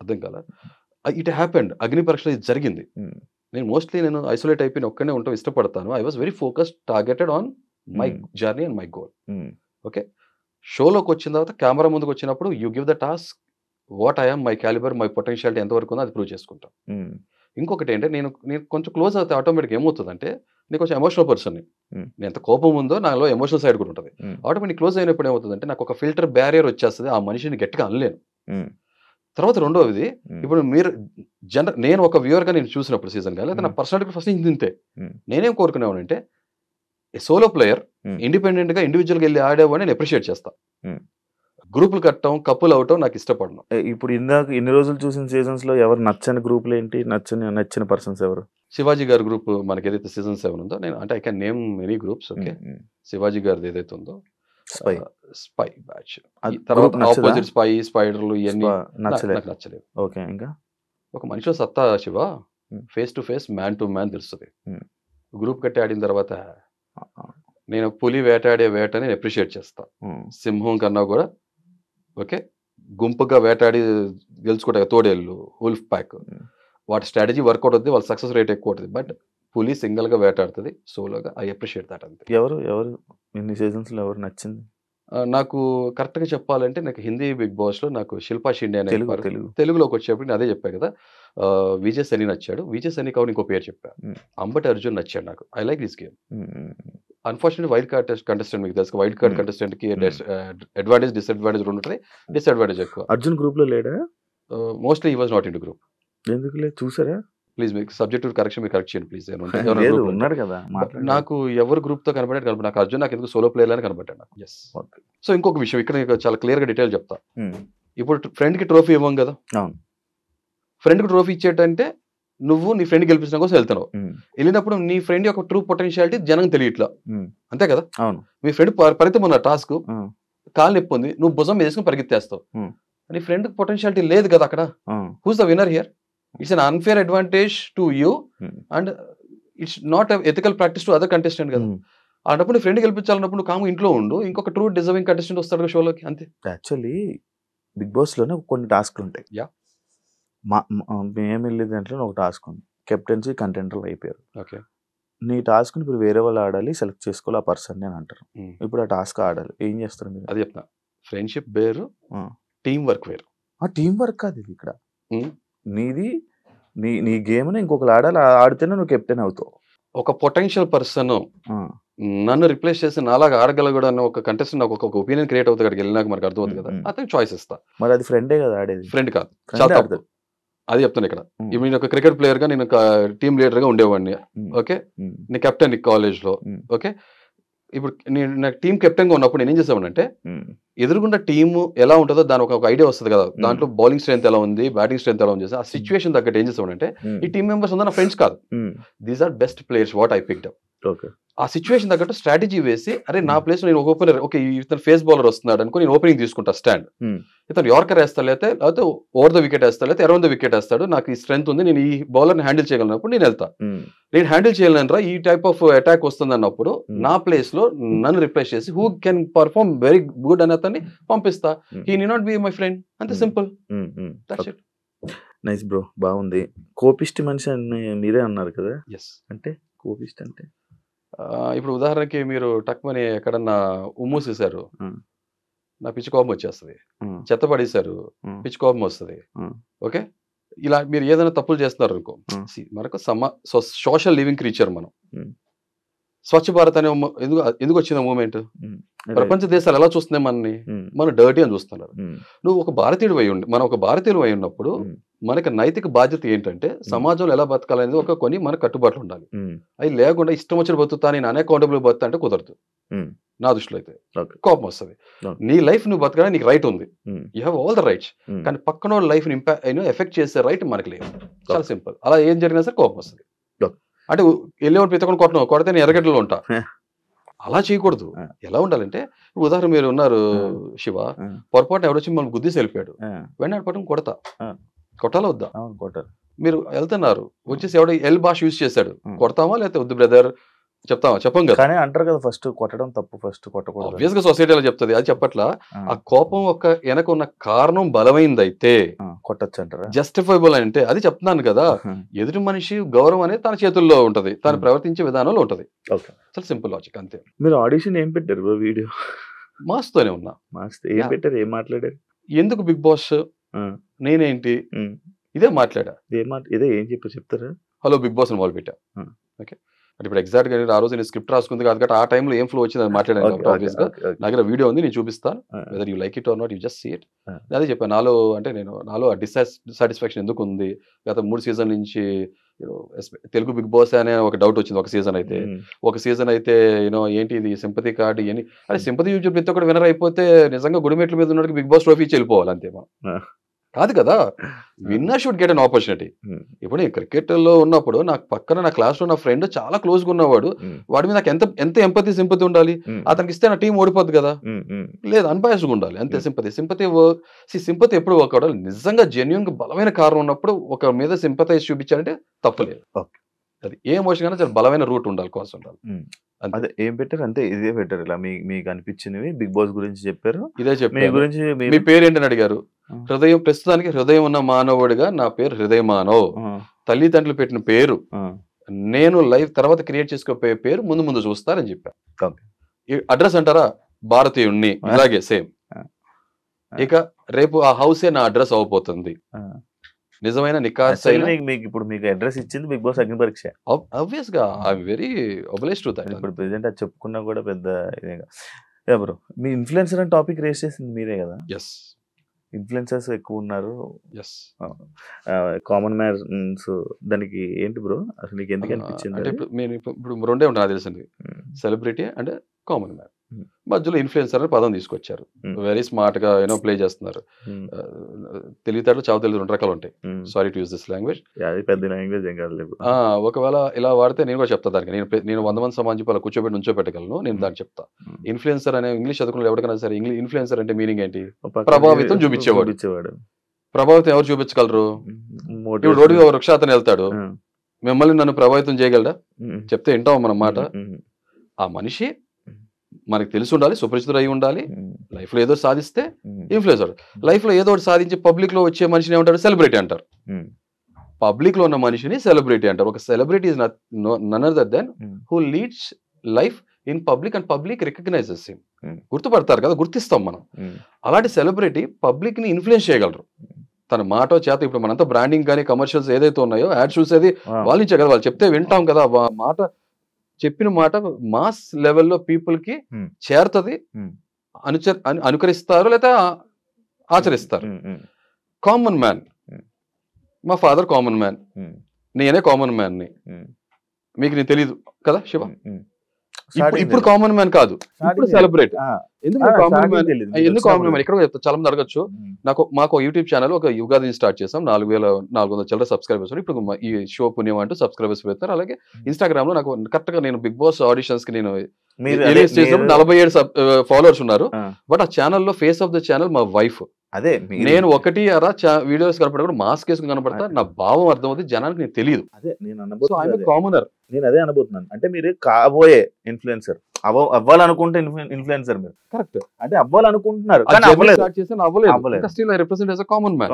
అర్థం కాల. It happened. అగ్ని పరీక్షలో ఇది జరిగింది. నేను మోస్ట్లీ ఐసోలేట్ అయిపోయి ఒక్కనే ఉంటాం ఇష్టపడతాను. I was very focused, targeted on my journey and my goal. Okay, షోలోకి వచ్చిన తర్వాత కెమెరా ముందుకు వచ్చినప్పుడు you give the task, what I'm, my calibre, my potentiality ఎంతవరకు ఉందో అది ప్రూవ్ చేసుకుంటాం. ఇంకొకటి ఏంటంటే, నేను కొంచెం క్లోజ్ అవుతే ఆటోమేటిక్ ఏమవుతుందంటే, నేను కొంచెం ఎమోషనల్ పర్సన్ని. నేను ఎంత కోపం ఉందో నాలో ఎమోషనల్ సైడ్ కూడా ఉంటుంది. ఆటోమేటిక్ క్లోజ్ అయినప్పుడు ఏమవుతుందంటే, నాకు ఒక ఫిల్టర్ బ్యారియర్ వచ్చేస్తుంది, ఆ మనిషిని గట్టిగా అనలేను. తర్వాత రెండవది, ఇప్పుడు మీరు నేను ఒక వ్యూవర్గా నేను చూసినప్పుడు సీజన్ గా, లేదా నా పర్సనాలిటీ ఫస్ట్ ఇంతే. నేనేం కోరుకునేవాడంటే, సోలో ప్లేయర్ ఇండిపెండెంట్ గా ఇండివిజువల్గా వెళ్ళి ఆడేవాడిని నేను అప్రిషియేట్ చేస్తా. గ్రూపులు కట్టడం, కప్పులు అవటం నాకు ఇష్టపడను. ఇప్పుడు ఇందాక ఇన్ని రోజులు చూసిన సీజన్స్ లో ఎవరు నచ్చని గ్రూపులు ఏంటి, నచ్చిన పర్సన్స్ ఎవరు? శివాజీ గారి గ్రూప్ మనకి ఏదైతే సీజన్ 7 ఉందో, నేను అంటే I can name many groups. Okay, Shivaji గారిది ఏదైతే ఉందో స్పై బ్యాచ్, తర్వాత ఆపోజిట్ స్పై, స్పైడర్లు, ఇవన్నీ నాకు నచ్చలేదు. ఓకే, ఇంకా ఒక మనిషిలో సత్తా Shiva face to face, man to man తెలుస్తుంది. గ్రూప్ కట్టి ఆడిన తర్వాత నేను పులి వేటాడే వేటని అప్రిషియేట్ చేస్తా. సింహం కన్నా కూడా ఓకే, గుంపుగా వేటాడి గెలుచుకుంటాయి తోడేళ్ళు, ఉల్ఫ్ ప్యాక్, వాటి స్ట్రాటజీ వర్కౌట్ అవుతుంది, వాళ్ళ సక్సెస్ రేట్ ఎక్కువ ఉంటుంది. బట్ పులి సింగిల్ గా వేటాడుతుంది సోలోగా. ఐ అప్రిషియేట్ దట్ అంతే. ఎవరు ఇన్ని సీజన్స్ లో ఎవరు నచ్చింది? నాకు కరెక్ట్ గా చెప్పాలంటే నాకు హిందీ బిగ్ బాస్ లో నాకు శిల్పా షిండే అనే తెలుగు తెలుగులోకి వచ్చేప్పుడు నేను అదే చెప్పా కదా. విజయ్ సని నచ్చాడు. విజయ్ సని కావాలి ఇంకో పేరు చెప్పా. అంబటి అర్జున్ నచ్చాడు నాకు. I like this game. Unfortunate wild card contestant మీకు తెలుసు. వైల్డ్ కార్డ్ కంటెస్టెంట్ కి అడ్వాంటేజ్ డిసడ్వాంటేజ్ ఉంటుంది. డిసడ్వాంటేజ్ ఎక్కువ. అర్జున్ గ్రూప్ లో లేడా? Mostly he was not in group. ఎందుకు లేదు చూసారా? ప్లీజ్ మీకు సబ్జెక్ట్ కరెక్షన్ మీరు కరెక్ట్ చేయండి ప్లీజ్. ఉన్నారు కదా నాకు ఎవరు గ్రూప్ తో కనబడ్డాడు కనబడి నాకు అర్జున్ నాకు ఎందుకు సోలో ప్లేయర్ అని కనబడ్డాడు నాకు. ఎస్. సో ఇంకొక విషయం ఇక్కడ చాలా క్లియర్ గా డీటెయిల్ చెప్తా. ఇప్పుడు ఫ్రెండ్ కి ట్రోఫీ ఇవ్వం కదా. ఫ్రెండ్ కి ట్రోఫీ ఇచ్చేటంటే నువ్వు నీ ఫ్రెండ్ గెలిపించడం కోసం వెళ్తున్నావు. వెళ్ళినప్పుడు నీ ఫ్రెండ్ యొక్క ట్రూ పొటెన్షియాలిటీ జనం తెలియట్లా. అంతే కదా. మీ ఫ్రెండ్ పరితం ఉన్న టాస్క్ కాలు నొప్పి ఉంది, నువ్వు భుజం వేసుకుని పరిగెత్తేస్తావు. నీ ఫ్రెండ్ పొటెన్షియాలిటీ లేదు కదా అక్కడ. Who's the winner here? It's an unfair advantage to you and it's not ethical practice to other contestant కదా. అన్నప్పుడు నీ ఫ్రెండ్ గెలిపించాలన్నప్పుడు నువ్వు కాము ఇంట్లో ఉండు, ఇంకొక ట్రూ డిజర్వింగ్ కంటెస్టెంట్ వస్తాడు షోలోకి. అంతే. యాక్చువల్లీ బిగ్ బాస్ లోనే కొన్ని టాస్క్లు ఉంటాయి. మేము వెళ్ళే దాంట్లో ఒక టాస్క్ ఉంది. కెప్టెన్సీ కంటెంటర్లు అయిపోయారు. ఓకే. నీ టాస్క్ ఇప్పుడు వేరే వాళ్ళు ఆడాలి, సెలెక్ట్ చేసుకోవాలి ఆ పర్సన్ అని అంటారు. ఇప్పుడు ఆ టాస్క్ ఆడాలి, ఏం చేస్తారు మీరు? అది చెప్తా. ఫ్రెండ్షిప్ వేరు, టీమ్ వర్క్ వేరు. ఆ టీం వర్క్ కాదు ఇది. ఇక్కడ నీది నీ గేమ్ ఇంకొకరు ఆడాలి, ఆడితేనే నువ్వు కెప్టెన్ అవుతావు. ఒక పొటెన్షియల్ పర్సన్ నన్ను రిప్లేస్ చేసి నాలాగా ఆడగలగడు అన్న ఒక కంటెస్టెంట్ నాకు ఒక ఒపీనియన్ క్రియేట్ అవుతుంది. అక్కడికి వెళ్ళినాక మనకు అర్థమవుతుంది కదా. అతనికి చాయిస్ ఇస్తా. మరి అది ఫ్రెండే కదా ఆడేది. ఫ్రెండ్ కాదు. అది చెప్తాను ఇక్కడ. నేను ఒక క్రికెట్ ప్లేయర్ గా నేను టీమ్ లీడర్ గా ఉండేవాడిని. ఓకే. నీ కెప్టెన్ కాలేజ్ లో. ఓకే. ఇప్పుడు నేను నాకు టీం కెప్టెన్ గా ఉన్నప్పుడు నేను ఏం చేసామంటే ఎదురుగుండా టీము ఎలా ఉంటుందో దాని ఒక ఐడియా వస్తుంది కదా. దాంట్లో బౌలింగ్ స్ట్రెంత్ ఎలా ఉంది, బ్యాటింగ్ స్ట్రెంత్ ఎలా ఉంది, ఆ సిచ్యువేషన్ తగ్గట్టు ఏం చేసామంటే ఈ టీం మెంబర్స్ ఉందా నా ఫ్రెండ్స్ కాదు. These are best players what I picked up. ఆ సిచ్యువేషన్ తగ్గట్టు స్ట్రాటజీ వేసి అరే నా ప్లేస్ నేను ఒక ఓపెనర్, ఓకే ఇతను ఫేస్ బౌలర్ వస్తున్నాడు అనుకో నేను ఓపెనింగ్ తీసుకుంటా స్టాండ్. ఇతను యార్కర్ వేస్తాడు, లేకపోతే ఓవర్ ద వికెట్ వేస్తాడు, లేకపోతే అరౌండ్ ద వికెట్ వేస్తాడు. నాకు ఈ స్ట్రెంత్ ఉంది, నేను ఈ బౌలర్ ని హ్యాండిల్ చేయగలిగినప్పుడు నేను వెళ్తా. నేను హ్యాండిల్ చేయలేనరా ఈ టైప్ ఆఫ్ అటాక్ వస్తుంది అన్నప్పుడు నా ప్లేస్ లో నన్ను రిప్లేస్ చేసి who can perform very good అని అతన్ని పంపిస్తా. He need not be my friend. అంతే simple. That's it. Nice bro, బాగుంది. కోపిస్ట్ మనిషి అని మీరే అన్నారు కదా. ఎస్. అంటే కోపిస్ట్ అంటే ఇప్పుడు ఉదాహరణకి మీరు టక్మని ఎక్కడన్నా ఉమ్మూసేశారు, నా పిచ్చి కోపం వచ్చేస్తుంది. చెత్త పడేశారు, పిచ్చి కోపం వస్తుంది. ఓకే. ఇలా మీరు ఏదైనా తప్పులు చేస్తున్నారు అనుకో, మనకు సోషల్ లివింగ్ క్రీచర్ మనం. స్వచ్ఛ భారత్ అనే ఎందుకు వచ్చింది మూమెంట్? ప్రపంచ దేశాలు ఎలా చూస్తున్నాయి మనని? మనం డర్టీ అని చూస్తున్నారు. నువ్వు ఒక భారతీయుడు అయి ఉండి, మనం ఒక భారతీయుడు అయి ఉన్నప్పుడు మనకి నైతిక బాధ్యత ఏంటంటే సమాజంలో ఎలా బతకాలనేది ఒక కొన్ని మనకు కట్టుబాట్లు ఉండాలి. అవి లేకుండా ఇష్టం వచ్చిన బతుకుతా నేను అన్అకౌంటబుల్ బతుకుతా అంటే కుదరదు నా దృష్టిలో. అయితే కోపం వస్తుంది. నీ లైఫ్ నువ్వు బతకడానికి నీకు రైట్ ఉంది. You have all the rights. కానీ పక్కన లైఫ్ ని ఎఫెక్ట్ చేసే రైట్ మనకి లేదు. చాలా సింపుల్. అలా ఏం జరిగినా సరే కోపం వస్తుంది. అంటే వెళ్ళేవాడు పితకొని కొడితే నేను ఎర్రగడ్డలో ఉంటా. అలా చేయకూడదు. ఎలా ఉండాలంటే ఉదాహరణ మీరు ఉన్నారు శివ, పొరపాటున ఎవరొచ్చి మనం గుద్దేసి వెళ్ళిపోయాడు, వెంటనే పట్టుకుని కొట్టాలా వద్దా? మీరు వెళ్తున్నారు వచ్చేసి ఎవడో ఎల్ భాష యూజ్ చేశాడు, కొడతామా లేకపోతే వద్దు బ్రదర్ చెప్తామా? చెప్పం కదా. కానీ అంటారు కదా ఫస్ట్ కొట్టడం తప్పు, ఫస్ట్ కొట్టకూడదు. ఆబ్వియస్ గా సొసైటీలో చెప్తుంది. అది చెప్పట్లా. ఆ కోపం ఒక వెనక ఉన్న కారణం బలమైందైతే కొట్టచ్చు అంటారా? జస్టిఫైబుల్ అంటే అది చెప్తున్నాను కదా. ఎదుటి మనిషి గౌరవం అనేది తన చేతుల్లో ఉంటది, తను ప్రవర్తించే విధానంలో ఉంటది. చాలా సింపుల్ లాజిక్ అంతే. మీరు ఆడిషన్ ఏం పెట్టారు? వీడియో మాస్తోనే ఉన్నా. ఏం పెట్టారు? ఏం మాట్లాడారు? ఎందుకు బిగ్ బాస్, నేనేంటి, ఇదే మాట్లాడా. ఇదే ఏం చెప్తారా? హలో బిగ్ బాస్ అని మొదలు పెట్టా. ఓకే. అంటే ఇప్పుడు ఎగ్జాక్ట్ గా ఆ రోజు నేను స్క్రిప్ట్ రాసుకుంది కాదు కాబట్టి ఆ టైంలో ఏం ఫ్లో వచ్చింది అని మాట్లాడాను. ఆబ్వియస్ గా నా దగ్గర వీడియో ఉంది, నేను చూపిస్తాను. Whether you like it or not, you just see it. అదే చెప్పాను. నాలో డిస్సాటిస్ఫాక్షన్ ఎందుకు ఉంది. గత 3 సీజన్ నుంచి తెలుగు బిగ్ బాస్ అనే ఒక డౌట్ వచ్చింది. ఒక సీజన్ అయితే ఏంటి ఇది సింపతి కార్డు అని. అదే సింపతి యూజ్ ప్రతి ఒక్కటి వినర్ అయిపోతే నిజంగా గుడిమెట్ల మీద ఉన్నట్టు బిగ్ బాస్ ట్రోఫీ ఇచ్చి వెళ్ళిపోవాలి అంతే. మనం కాదు కదా. Winner should get an opportunity. ఇప్పుడు నేను క్రికెట్ లో ఉన్నప్పుడు నాకు పక్కన నా క్లాస్ లో నా ఫ్రెండ్ చాలా క్లోజ్ గా ఉన్నవాడు, వాడి మీద నాకు ఎంత ఎంపతి సింపతి ఉండాలి. అతనికి ఇస్తే నా టీం ఓడిపోద్ది కదా. లేదు, అన్బయాస్డ్ గా ఉండాలి అంతే. సింపతి ఎప్పుడు వర్క్ అవ్వాలి. నిజంగా జెన్యూన్ గా బలమైన కారణం ఉన్నప్పుడు ఒక మీద సింపతైజ్ చూపించాలంటే తప్పలేదు. అది ఏ ఎమోషన్ అయినా చాలా బలమైన రూట్ ఉండాలి, కాస్ట్ ఉండాలి. అదే ఏం పెట్టారు అంతే, ఇదే పెట్టారు. ఇలా మీకు అనిపించినవి బిగ్ బాస్ గురించి చెప్పారు. ఇదే చెప్పారు. మీ పేరు ఏంటని అడిగారు. హృదయం, ప్రస్తుతానికి హృదయం ఉన్న మానవుడిగా నా పేరు హృదయ మానవ్. తల్లిదండ్రులు పెట్టిన పేరు నేను లైవ్ తర్వాత క్రియేట్ చేసుకోపోయే పేరు ముందు ముందు చూస్తారని చెప్పాను. ఓకే. ఈ అడ్రస్ అంటారా, భారతీయుణ్ణి, ఇలాగే సేమ్. ఇక రేపు ఆ హౌసే నా అడ్రస్ అవబోతుంది. నిజమైన నికార్సైన మీకు ఇప్పుడు మీకు అడ్రస్ ఇచ్చింది బిగ్ బాస్ అగ్ని పరీక్ష. ఆబ్వియస్ గా ఐఎమ్ వెరీ ఒబలైజ్డ్ టు దట్. ఇప్పుడు ప్రెసెంట్ అది చెప్పుకున్నా కూడా పెద్ద ఇదేగా. బ్రో, మీ ఇన్ఫ్లుయెన్సర్ అని టాపిక్ రేస్ చేసింది మీరే కదా? ఎస్, ఇన్ఫ్లుయెన్సర్స్ ఎక్కువ ఉన్నారు, ఎస్. Common man's. దానికి ఏంటి బ్రో అసలు నీకు ఎందుకు అనిపించింది? అంటే ఇప్పుడు రెండే ఉంటాయి నాకు తెలిసింది, సెలబ్రిటీ అండ్ కామన్ మ్యాన్. మధ్యలో ఇన్ఫ్లుయెన్సర్ అనే పదం తీసుకొచ్చారు. వెరీ స్మార్ట్ గా ప్లే చేస్తున్నారు. తెలివితేటలు చావు తెలియదు 2 రకాలు ఉంటాయి. Sorry to use this language. పెద్ద లాంగ్వేజ్ ఏం కాదు. ఒకవేళ ఇలా వాడితే నేను కూడా చెప్తా దానికి. నేను 100 మంది సమాజం చెప్పి అలా కూర్చోబెట్టి నుంచోబెట్టగలను. నేను దానికి చెప్తా. ఇన్ఫ్లుయెన్సర్ అనే ఇంగ్లీష్ చదువుకున్న ఎవరికైనా సరే ఇన్ఫ్లుయెన్సర్ అంటే మీనింగ్ ఏంటి? ప్రభావితం చూపించేవాడు. ప్రభావితం ఎవరు చూపించగలరు? ఇప్పుడు రోడ్డు వృక్షాతను వెళ్తాడు, మిమ్మల్ని నన్ను ప్రభావితం చేయగలడా? చెప్తే వింటాం మన మాట. ఆ మనిషి మనకి తెలిసి ఉండాలి, సుపరిచితుడు అయి ఉండాలి. లైఫ్ లో ఏదో సాధిస్తే ఇన్ఫ్లుయెన్సర్. లైఫ్ లో ఏదో ఒకటి సాధించి పబ్లిక్ లో వచ్చే మనిషిని ఏమంటారు? సెలబ్రిటీ అంటారు. పబ్లిక్ లో ఉన్న మనిషిని సెలబ్రిటీ అంటారు. ఒక celebrity is none other than who leads life in public and public recognizes him. గుర్తుపడతారు కదా, గుర్తిస్తాం మనం. అలాంటి సెలబ్రిటీ పబ్లిక్ ని ఇన్ఫ్లుయెన్స్ చేయగలరు తన మాటో చేత. ఇప్పుడు మనంతా బ్రాండింగ్ కానీ కమర్షియల్స్ ఏదైతే ఉన్నాయో, యాడ్ చూసేది వాళ్ళ నుంచే కదా. వాళ్ళు చెప్తే వింటాం కదా. మాట చెప్పిన మాట మాస్ లెవెల్లో పీపుల్ కి చేరుతుంది, అనుకరిస్తారు లేదా ఆచరిస్తారు. కామన్ మ్యాన్, మా ఫాదర్ కామన్ మ్యాన్, నేనే కామన్ మ్యాన్ ని. మీకు నేను తెలీదు కదా శివ? ఇప్పుడు కామన్ మ్యాన్ కాదు, ఇప్పుడు సెలబ్రేట్. ఎందుకు కామన్ మ్యాన్? ఎందుకు కామన్ మ్యాన్? ఇక్కడ చెప్తా. చాలా మంది అడగచ్చు. మాకు యూట్యూబ్ ఛానల్ ఒక యుగాది స్టార్ట్ చేసాం. 4400 చిల్లర సబ్స్క్రైబర్స్. ఇప్పుడు ఈ షో పుణ్యం అంటూ సబ్స్క్రైబర్స్ పెడతారు. అలాగే ఇన్స్టాగ్రామ్ లో నాకు కరెక్ట్ గా నేను బిగ్ బాస్ ఆడిషన్స్ కి నేను రిలీజ్ చేసినప్పుడు 47 ఫాలోవర్స్ ఉన్నారు. బట్ ఆ ఛానల్లో ఫేస్ ఆఫ్ ద ఛానల్ మా వైఫ్. అదే నేను ఒకటి అరా వీడియోస్ కనపడ కూడా మాస్క్ వేసుకుని కనపడతా. నా భావం అర్థమవుతుంది, జనానికి నేను తెలియదు. అదే నేను కామనర్. నేను అదే అనబోతున్నాను. అంటే మీరు కాబోయే ఇన్ఫ్లుయెన్సర్ అవ్వాలనుకుంటే ఇన్ఫ్లుయెన్సర్ మీరు కరెక్ట్ అంటే అవ్వాలనుకుంటున్నారు, కామన్ మ్యాన్.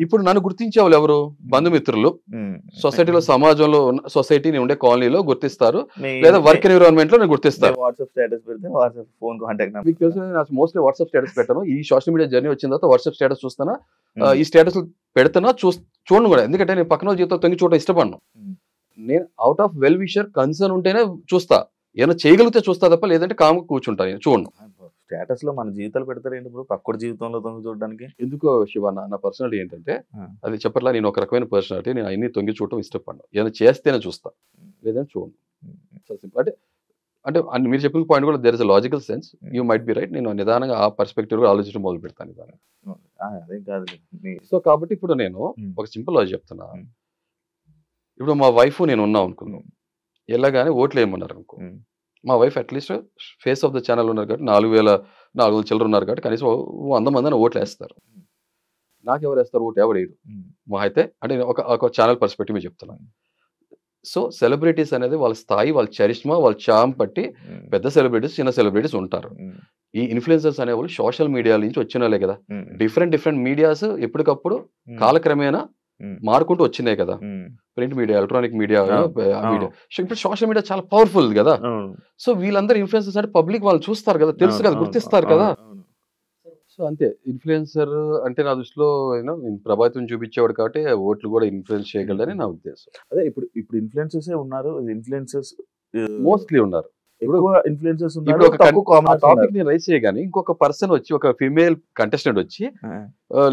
ఇప్పుడు నన్ను గుర్తించే వాళ్ళు ఎవరు? బంధుమిత్రులు, సొసైటీలో, సమాజంలో, సొసైటీని ఉండే కాలనీలో గుర్తిస్తారు, లేదా వర్క్ ఎన్విరాన్మెంట్ లో నేను గుర్తిస్తారు. వాట్సాప్ స్టేటస్ పెడితే వాట్సాప్ ఫోన్ కాంటాక్ట్ నెంబర్. మీకు తెలుసు, నేను మోస్ట్లీ వాట్సాప్ స్టేటస్ పెట్టాను. ఈ సోషల్ మీడియా జర్నీ వచ్చిన తర్వాత వాట్సాప్ స్టేటస్ చూస్తానా, ఈ స్టేటస్ పెడతానా, చూడను కూడా. ఎందుకంటే నేను పక్కన జీవితం తొంగి చూడటం ఇష్టపడను. నేను out of well wisher concern ఉంటేనే చూస్తా. ఏమైనా చేయగలిగితే చూస్తా తప్ప లేదంటే కాముగా కూర్చుంటా. నేను చూడను. స్టేటస్ లో మన జీవితాలు పెడతారు ఏంటి ఇప్పుడు పక్కడి జీవితంలో తొంగి చూడడానికి? ఎందుకో శివ, నా పర్సనాలిటీ ఏంటంటే అది చెప్పట్లా. నేను ఒక రకమైన పర్సనాలిటీ. నేను అన్ని తొంగి చూడటం ఇష్టపడను. ఏమైనా చేస్తేనే చూస్తా, లేదంటే చూడను. అంటే అంటే మీరు చెప్పిన పాయింట్ కూడా there is a logical sense. You might be right. నేను నిదానంగా ఆ పర్స్పెక్టివ్ ఆలోచించడం మొదలు పెడతాను నిదానంగా. అదేం కాదు. సో కాబట్టి ఇప్పుడు నేను ఒక సింపుల్ లాజిక్ చెప్తున్నా. ఇప్పుడు మా వైఫ్ నేను ఉన్నాం అనుకున్నాం, వెళ్ళగానే ఓట్లు వేయమన్నారు అనుకో. మా wife at least face of the channel ఉన్నారు కాబట్టి 4400 చిల్లర ఉన్నారు కాబట్టి కనీసం 100 మంది ఓట్లు వేస్తారు. నాకు ఎవరు వేస్తారు? ఓటు ఎవరు వేయరు. మా అయితే అంటే ఒక ఛానల్ పర్స్పెక్టివ్ చెప్తున్నాను. సో సెలబ్రిటీస్ అనేది వాళ్ళ స్థాయి, వాళ్ళ చరిష్మా, వాళ్ళ చామ్ బట్టి పెద్ద సెలబ్రిటీస్, చిన్న సెలబ్రిటీస్ ఉంటారు. ఈ ఇన్ఫ్లుయెన్సర్స్ అనేవాళ్ళు సోషల్ మీడియా నుంచి వచ్చిన వాళ్ళే కదా. డిఫరెంట్ మీడియాస్ ఎప్పటికప్పుడు కాలక్రమేణా మారుకుంటూ వచ్చినాయి కదా. ప్రింట్ మీడియా, ఎలక్ట్రానిక్ మీడియా, ఇప్పుడు సోషల్ మీడియా చాలా పవర్ఫుల్ కదా. సో వీళ్ళందరూ ఇన్ఫ్లుయెన్సర్స్ అంటే పబ్లిక్ వాళ్ళు చూస్తారు కదా, తెలుసు కదా, గుర్తిస్తారు కదా. సో అంతే. ఇన్ఫ్లుయెన్సర్ అంటే నా దృష్టిలో ప్రభావితం చూపించేవాడు కాబట్టి ఓట్లు కూడా ఇన్ఫ్లుయెన్స్ చేయగలరని నా ఉద్దేశం. అదే ఇప్పుడు ఇన్ఫ్లుయెన్సర్స్ ఉన్నారు, ఇన్ఫ్లుయెన్సర్స్ మోస్ట్లీ ఉన్నారు. ఇన్ఫ్లుయెన్సర్స్ ఇప్పుడు ఒక టాపిక్ నేను రైస్ చేయగానే ఇంకొక పర్సన్ వచ్చి, ఒక ఫిమేల్ కంటెస్టెంట్ వచ్చి,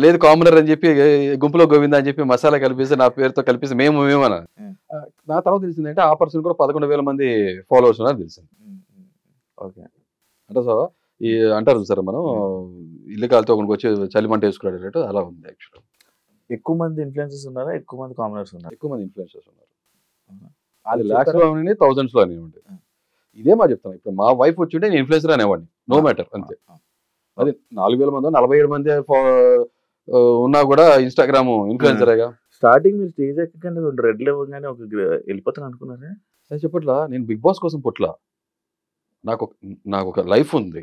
లేదు కామనర్ అని చెప్పి గుంపులో గోవింద అని చెప్పి మసాలా కలిపేసి నా పేరుతో కలిపేసి మేమేమన్నా. నా తర్వాత తెలిసిందంటే ఆ పర్సన్ కూడా 11,000 మంది ఫాలోవర్స్ ఉన్నారు తెలిసింది. ఓకే. అంటే సో ఈ అంటారు సార్, మనం ఇల్లు కాలితో ఒకరికి వచ్చి చలిమంట వేసుకున్నాడు రేటు అలా ఉంది. యాక్చువల్ ఎక్కువ మంది ఇన్ఫ్లుయెన్సర్స్ ఉన్నారా, ఎక్కువ మంది కామనర్స్ ఉన్నారు? ఎక్కువ మంది ఇన్ఫ్లుయెన్సర్స్ ఉన్నారు. అది లాక్స్ లో అని, థౌజండ్స్ లో అనేవాడి. ఇదే మా చెప్తాను. ఇప్పుడు మా వైఫ్ వచ్చి ఉంటే నేను ఇన్ఫ్లుయెన్సర్ అనేవాడిని, నో మ్యాటర్ అంతే. అది 4,000 మంది 47 మంది ఉన్నా కూడా ఇన్స్టాగ్రామ్ ఇన్ఫ్లుయెన్సరేగా. స్టార్టింగ్ మీరు స్టేజ్ ఎక్కగానే 2 రెడ్లు ఇవ్వగానే ఒక వెళ్ళిపోతాను అనుకున్నారా? చెప్పట్లా, నేను బిగ్ బాస్ కోసం పుట్ల. నాకు ఒక లైఫ్ ఉంది,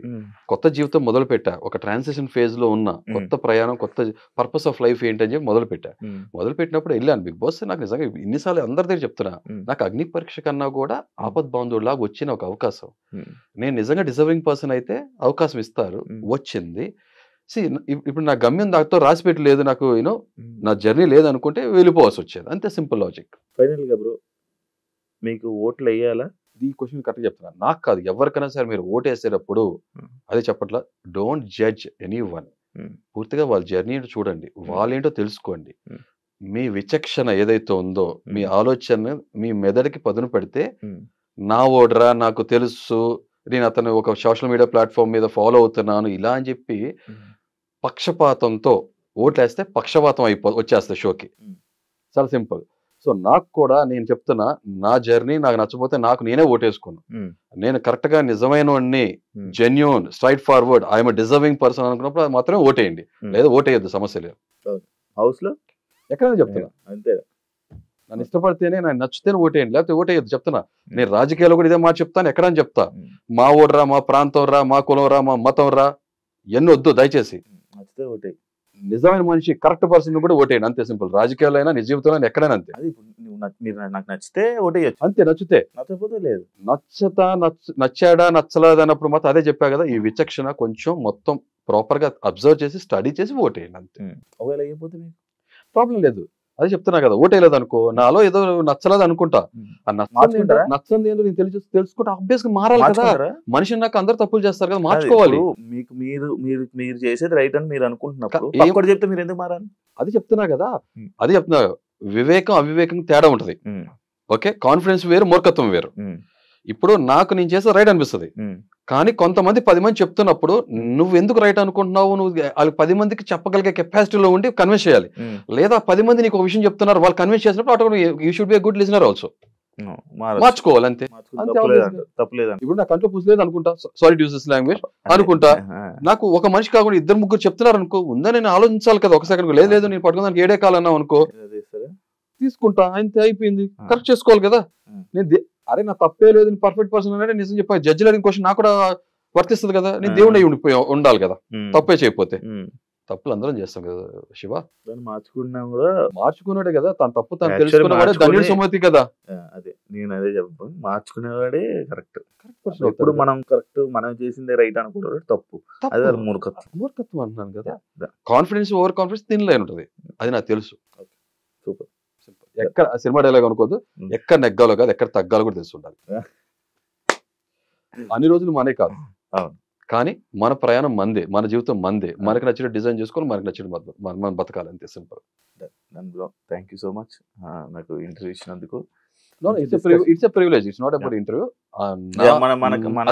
కొత్త జీవితం మొదలు పెట్టా, ఒక ట్రాన్సిషన్ ఫేజ్ లో ఉన్న, కొత్త ప్రయాణం, కొత్త పర్పస్ ఆఫ్ లైఫ్ ఏంటని చెప్పి మొదలు పెట్టా. మొదలు పెట్టినప్పుడు వెళ్ళాను బిగ్ బాస్. నాకు నిజంగా ఇన్నిసార్లు అందరి దగ్గర చెప్తున్నా, నాకు అగ్ని పరీక్ష కన్నా కూడా ఆపద్ బాంధవుడిలాగా వచ్చిన ఒక అవకాశం. నేను నిజంగా డిజర్వింగ్ పర్సన్ అయితే అవకాశం ఇస్తారు, వచ్చింది. ఇప్పుడు నా గమ్యం దాంతో రాసి పెట్టలేదు, నాకు నా జర్నీ లేదనుకుంటే వెళ్ళిపోవాల్సి వచ్చేది, అంతే సింపుల్ లాజిక్. ఫైనల్ గా బ్రో మీకు ఓట్లు వేయాలా? ఈ క్వశ్చన్ కరెక్ట్ చెప్తున్నాను, నాకు కాదు ఎవరికైనా సరే మీరు ఓటు వేసేటప్పుడు అదే చెప్పట్లా, డోంట్ జడ్జ్ ఎనీ వన్. పూర్తిగా వాళ్ళ జర్నీ చూడండి, వాళ్ళేంటో తెలుసుకోండి. మీ విచక్షణ ఏదైతే ఉందో, మీ ఆలోచన మీ మెదడుకి పదును పెడితే, నా ఓడరా నాకు తెలుసు, నేను అతను ఒక సోషల్ మీడియా ప్లాట్ఫామ్ మీద ఫాలో అవుతున్నాను ఇలా అని చెప్పి పక్షపాతంతో ఓట్లేస్తే పక్షపాతం వచ్చేస్తుంది షోకి. చాలా సింపుల్. సో నాకు కూడా నేను చెప్తున్నా, నా జర్నీ నాకు నచ్చపోతే నాకు నేనే ఓటేసుకున్నాను. నేను కరెక్ట్ గా నిజమైన వాడిని, genuine, straight forward, I'm deserving person అనుకున్నప్పుడు అది మాత్రమే ఓటేయండి, లేదా ఓటేయద్దు, సమస్య లేదు. హౌస్ లో ఎక్కడైనా చెప్తున్నా, అంతే. నన్ను ఇష్టపడితేనే, నాకు నచ్చితేనే ఓటేయండి, లేకపోతే ఓటేయద్దు చెప్తున్నా. నేను రాజకీయాల్లో కూడా ఇదే మాట చెప్తాను, ఎక్కడని చెప్తా. మా ఓడరా, మా ప్రాంతం రా, మా కులం రా, మా మతం రా, ఎన్ని వద్దు దయచేసి. నచ్చితే ఓటే. నిజమైన మనిషి, కరెక్ట్ పర్సన్ కూడా ఓటేయండి, అంతే సింపుల్. రాజకీయాల్లో అయినా, నిజ జీవితంలో ఎక్కడైనా అంతే. అది మీరు నాకు నచ్చితే ఓటేయచ్చు, అంతే. నచ్చితే, నచ్చకపోతే లేదు. నచ్చాడా నచ్చలేదు అన్నప్పుడు మాత్రం అదే చెప్పా కదా, ఈ విచక్షణ కొంచెం మొత్తం ప్రాపర్ గా అబ్జర్వ్ చేసి స్టడీ చేసి ఓటేయండి, అంతే. ఒకవేళ అయిపోతే ప్రాబ్లం లేదు, అదే చెప్తున్నా కదా. ఓటేయలేదు అనుకో, నాలో ఏదో నచ్చలేదు అనుకుంటా, నచ్చంది ఏంటో నేను తెలుసుకుంటా, ఆబ్వియస్ గా మారాలి కదా. మనిషి నాకు అందరు తప్పులు చేస్తారు కదా, మార్చుకోవాలి. మీకు మీరు చేసేది రైట్ అని మీరు అనుకుంటున్నప్పుడు చెప్తే మీరు ఎందుకు మారాలి? అది చెప్తున్నా కదా, అది చెప్తున్నా. వివేకం అవివేకం తేడా ఉంటది. ఓకే, కాన్ఫిడెన్స్ వేరు, మూర్ఖత్వం వేరు. ఇప్పుడు నాకు నేను చేసే రైట్ అనిపిస్తుంది, కానీ కొంతమంది 10 మంది చెప్తున్నప్పుడు నువ్వు ఎందుకు రైట్ అనుకుంటున్నావు, నువ్వు 10 మందికి చెప్పగలిగే కెపాసిటీలో ఉండి కన్విన్స్ చేయాలి. లేదా 10 మంది నీకు ఒక విషయం చెప్తున్నారు, వాళ్ళు కన్విన్స్ చేసినప్పుడు you should be good listener also. మార్చుకోవాలి, అంతే. ఇప్పుడు నా కంట్లో పూసలేదు అనుకుంటా, sorry to use this language అనుకుంటా, నాకు ఒక మనిషి కాకుండా 2-3 చెప్తున్నారు అనుకో, ఉందా నేను ఆలోచించాలి కదా ఒక సెకండ్. లేదు నేను పట్టుకున్నాను 7 కాలన్నావు అనుకో, తీసుకుంటా, అంతే, అయిపోయింది. కరెక్ట్ చేసుకోవాలి కదా. నేను అరే నా తప్పే లేదు, పర్ఫెక్ట్ పర్సన్ అంటే నిజం చెప్పా. జడ్జి లేని క్వశ్చన్ నాకు కూడా వర్తిస్తుంది కదా, నేను దేవుడు అయి ఉండాలి కదా, తప్పే చేయకపోతే. తప్పులు అందరం చేస్తాం కదా శివ, మార్చుకున్నా కూడా మార్చుకున్నాడే కదా, తన తప్పు తను తెలుసుకున్నవాడే ధన్యుడి సుమతి కదా. అదే నేను అదే చెప్పాను, మార్చుకునేవాడే కరెక్ట్. ఇప్పుడు మనం చేసిందే రైట్ అనుకుంటే తప్పు, అదే మూర్ఖత్వం అంటున్నాను కదా. కాన్ఫిడెన్స్ ఓవర్ కాన్ఫిడెన్స్ తినలే ఉంటుంది, అది నాకు తెలుసు. సూపర్. ఎక్కడ సినిమా డైలాగ్ అనుకోదు, ఎక్కడ నెగ్గాలో కాదు, ఎక్కడ తగ్గాలో కూడా తెలిసి ఉండాలి. అన్ని రోజులు మనే కాదు, కానీ మన ప్రయాణం మందే, మన జీవితం మందే. మనకి నచ్చిన డిజైన్ చేసుకోవాలి, మనకి నచ్చిన మనం బతకాలి, అంతే simple. Thank you so much నాకు ఇంటర్వ్యూ ఇచ్చినందుకు. It's a privilege, it's not about interview.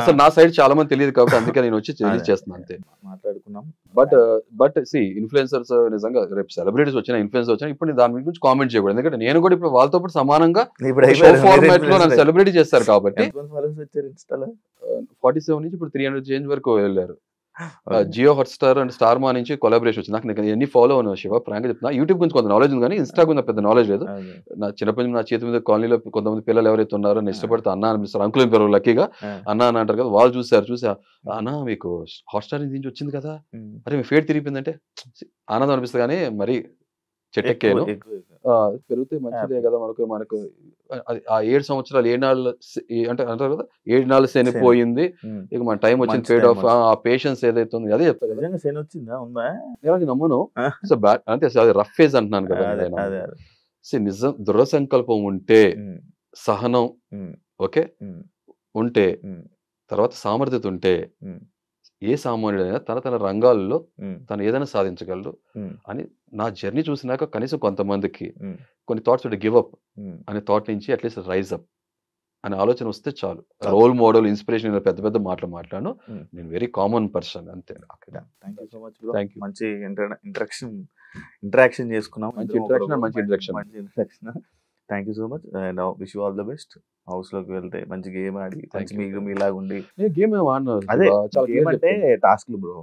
అసలు నా సైడ్ చాలా మంది తెలియదు కాబట్టి అందుకే నేను వచ్చి రిలీజ్ చేస్తున్నాను, అంతే. మాట్లాడుకున్నాం. బట్ ఇన్ఫ్లుయెన్సర్స్ నిజంగా రేపు సెలబ్రిటీస్ వచ్చినా, ఇన్ఫ్లుయెన్సర్ వచ్చినా, ఇప్పుడు దాని గురించి కామెంట్ చేయకూడదు. ఎందుకంటే నేను కూడా ఇప్పుడు వాళ్ళతో పాటు సమానంగా ఫార్మాట్ లో నన్ను సెలబ్రిటీ చేస్తారు కాబట్టి. 47 నుంచి ఇప్పుడు 300 చేంజ్ వరకు వెళ్ళారు. జియో హాట్‌స్టార్ అండ్ స్టార్ మా నుంచి కొలాబరేషన్ వచ్చింది. నాకు ఎన్ని ఫాలో అవును శివ, ఫ్రాంక్ చెప్తున్నా. యూట్యూబ్ గురించి కొంత నాలెడ్జ్ ఉంది కానీ ఇన్స్టా గురించి పెద్ద నాలెడ్జ్ లేదు. నా చిన్నప్పటి నుంచి నా చేతి మీద కాలనీలో కొంతమంది పిల్లలు ఎవరైతే ఉన్నారో నేను ఇష్టపడితే అన్న అనిపిస్తారు, అంకుల్ పేరు లక్కీగా అన్న అని అంటారు కదా, వాళ్ళు చూసి అన్న మీకు హాట్‌స్టార్ నుంచి వచ్చింది కదా, అరే మీ ఫేట్ తిరిగిపోయిందంటే ఆనందం అనిపిస్తుంది. కానీ మరి చెట్టెక్కేను పెరిగితే మంచిదే కదా మనకు ఆ 7 సంవత్సరాలు 7 నాళ్ళు అంటే అంటారు కదా, 7 నాళ్ళు శని పోయింది, ఇక మన టైం వచ్చింది, పేడ్ ఆఫ్. ఆ పేషెన్స్ ఏదైతే ఉంది అదే చెప్తా కదా. శని వచ్చిందా ఉందా నమ్మను, సో అంటే అది రఫ్ ఫేజ్ అంటున్నాను కదా. నిజం దృఢ సంకల్పం ఉంటే, సహనం ఓకే ఉంటే, తర్వాత సామర్థ్యత ఉంటే, ఏ సామాన్యుడైనా తన రంగాల్లో తను ఏదైనా సాధించగలరు అని నా జర్నీ చూసినాక కనీసం కొంతమందికి కొన్ని థాట్స్ గివ్ అప్ అనే థాట్ నుంచి అట్లీస్ట్ రైజ్ అప్ అనే ఆలోచన వస్తే చాలు. రోల్ మోడల్, ఇన్స్పిరేషన్ పెద్ద పెద్ద మాటలు మాట్లాడను, నేను వెరీ కామన్ పర్సన్, అంతే. Thank you so much bro. Thank you. మంచి ఇంటరాక్షన్ చేసుకున్నాం. మంచి interaction. Thank you so much and wish you all the best. House లోకి వెళ్తే మంచి గేమ్ ఆడి మంచి మీలాగా ఉండి. గేమ్ అదే గేమ్ అంటే టాస్క్లు బ్రో.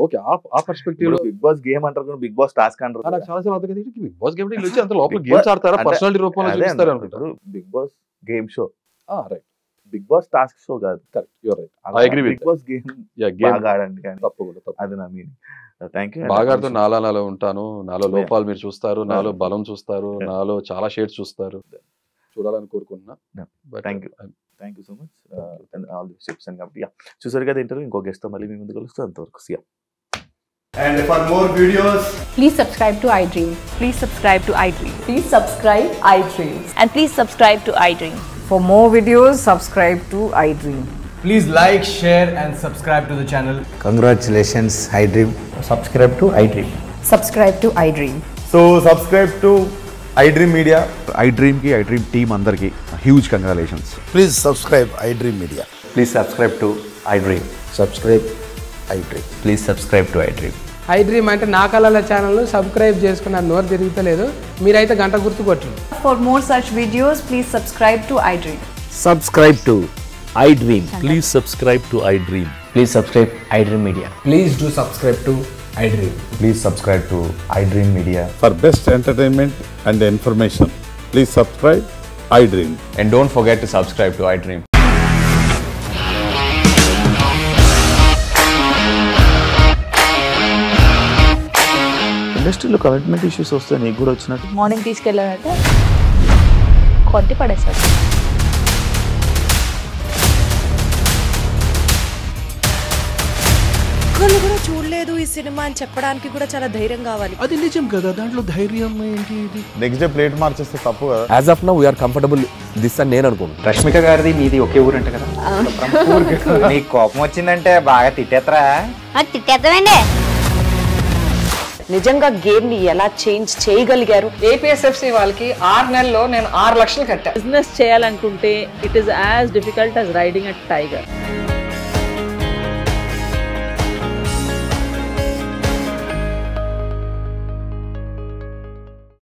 ఓకే, ఆ పర్స్పెక్టివ్ లో బిగ్ బాస్ గేమ్ అంటారు, బిగ్ బాస్ టాస్క్ అంటారు. నాకు చాలా సార్లు అర్థం కాదు, బిగ్ బాస్ గేమ్ అంత లోపల గేమ్స్ ఆడతారా, పర్సనాలిటీ రూపంలో చూపిస్తారు అనుకుంటారు. Bigg Boss game show, right. Bigg Boss task show కాదు. I agree with Bigg Boss game బాగా ఆడండి కానీ అది నా మీనింగ్. Thank you. బాగా ఆడుతూ నాలో ఉంటాను, నాలో లోపాలు మీరు చూస్తారు, నాలో బలం చూస్తారు, నాలో చాలా షేడ్స్ చూస్తారు, చూడాలని కోరుకుంటున్నా. Thank you so much. All the చెప్తాను కాబట్టి చూసారు కదా ఇంటర్వ్యూ. ఇంకో గెస్ట్ తో మళ్ళీ మీ ముందుకు వస్తాను. అంతవరకు సియా. And for more videos, please subscribe to iDream. Please subscribe to iDream. Please subscribe iDream. And please subscribe to iDream. For more videos, subscribe to iDream. please like, share and subscribe to the channel. Congratulations, iDream. Subscribe to iDream. Subscribe to iDream. So subscribe to iDream Media. iDream ki iDream team andarki huge congratulations. Please subscribe iDream Media. Please subscribe to iDream. Subscribe iDream. Please subscribe to iDream. iDream అంటే నా కళల channel subscribe చేసుకున్న నోరు తిరుగుతలేదు, మీరైతే గంట గుర్తు కొట్టండి. For more such videos, please subscribe to iDream. Subscribe to iDream. Please subscribe to iDream. Please subscribe iDream Media. Please do subscribe to iDream. Please subscribe to iDream Media. For best entertainment and information, please subscribe iDream. And don't forget to subscribe to iDream. ఇండస్ట్రీలో commitment issues వస్తే నీకు కూడా వచ్చినట్టు morning తీసుకెళ్ళాలంటే కొట్టి పడేస్తారు. ఒక్కళ్ళు కూడా చూడలేదు ఈ సినిమా అని చెప్పడానికి కూడా చాలా ధైర్యం కావాలి. అది నిజం కదా, దాంట్లో ధైర్యం ఏంటి? ఇది నెక్స్ట్ డే ప్లేట్ మార్చేస్తే తప్పు కదా. As of now we are comfortable this అని నేను అనుకుంటున్నాను. రష్మిక గారిది మీది ఒకే ఊరు అంట కదా. నీకు కోపం వచ్చిందంటే బాగా తిట్టేత్తరా? తిట్టేద్దామండి. నిజంగా గేమ్ ని ఎలా చేంజ్ చేయగలిగారు? ఏపీఎస్ఎఫ్సి వాళ్ళకి 6 నెలల్లో నేను 6 లక్షలు కట్టా. బిజినెస్ చేయాలనుకుంటే it is as difficult as riding a tiger.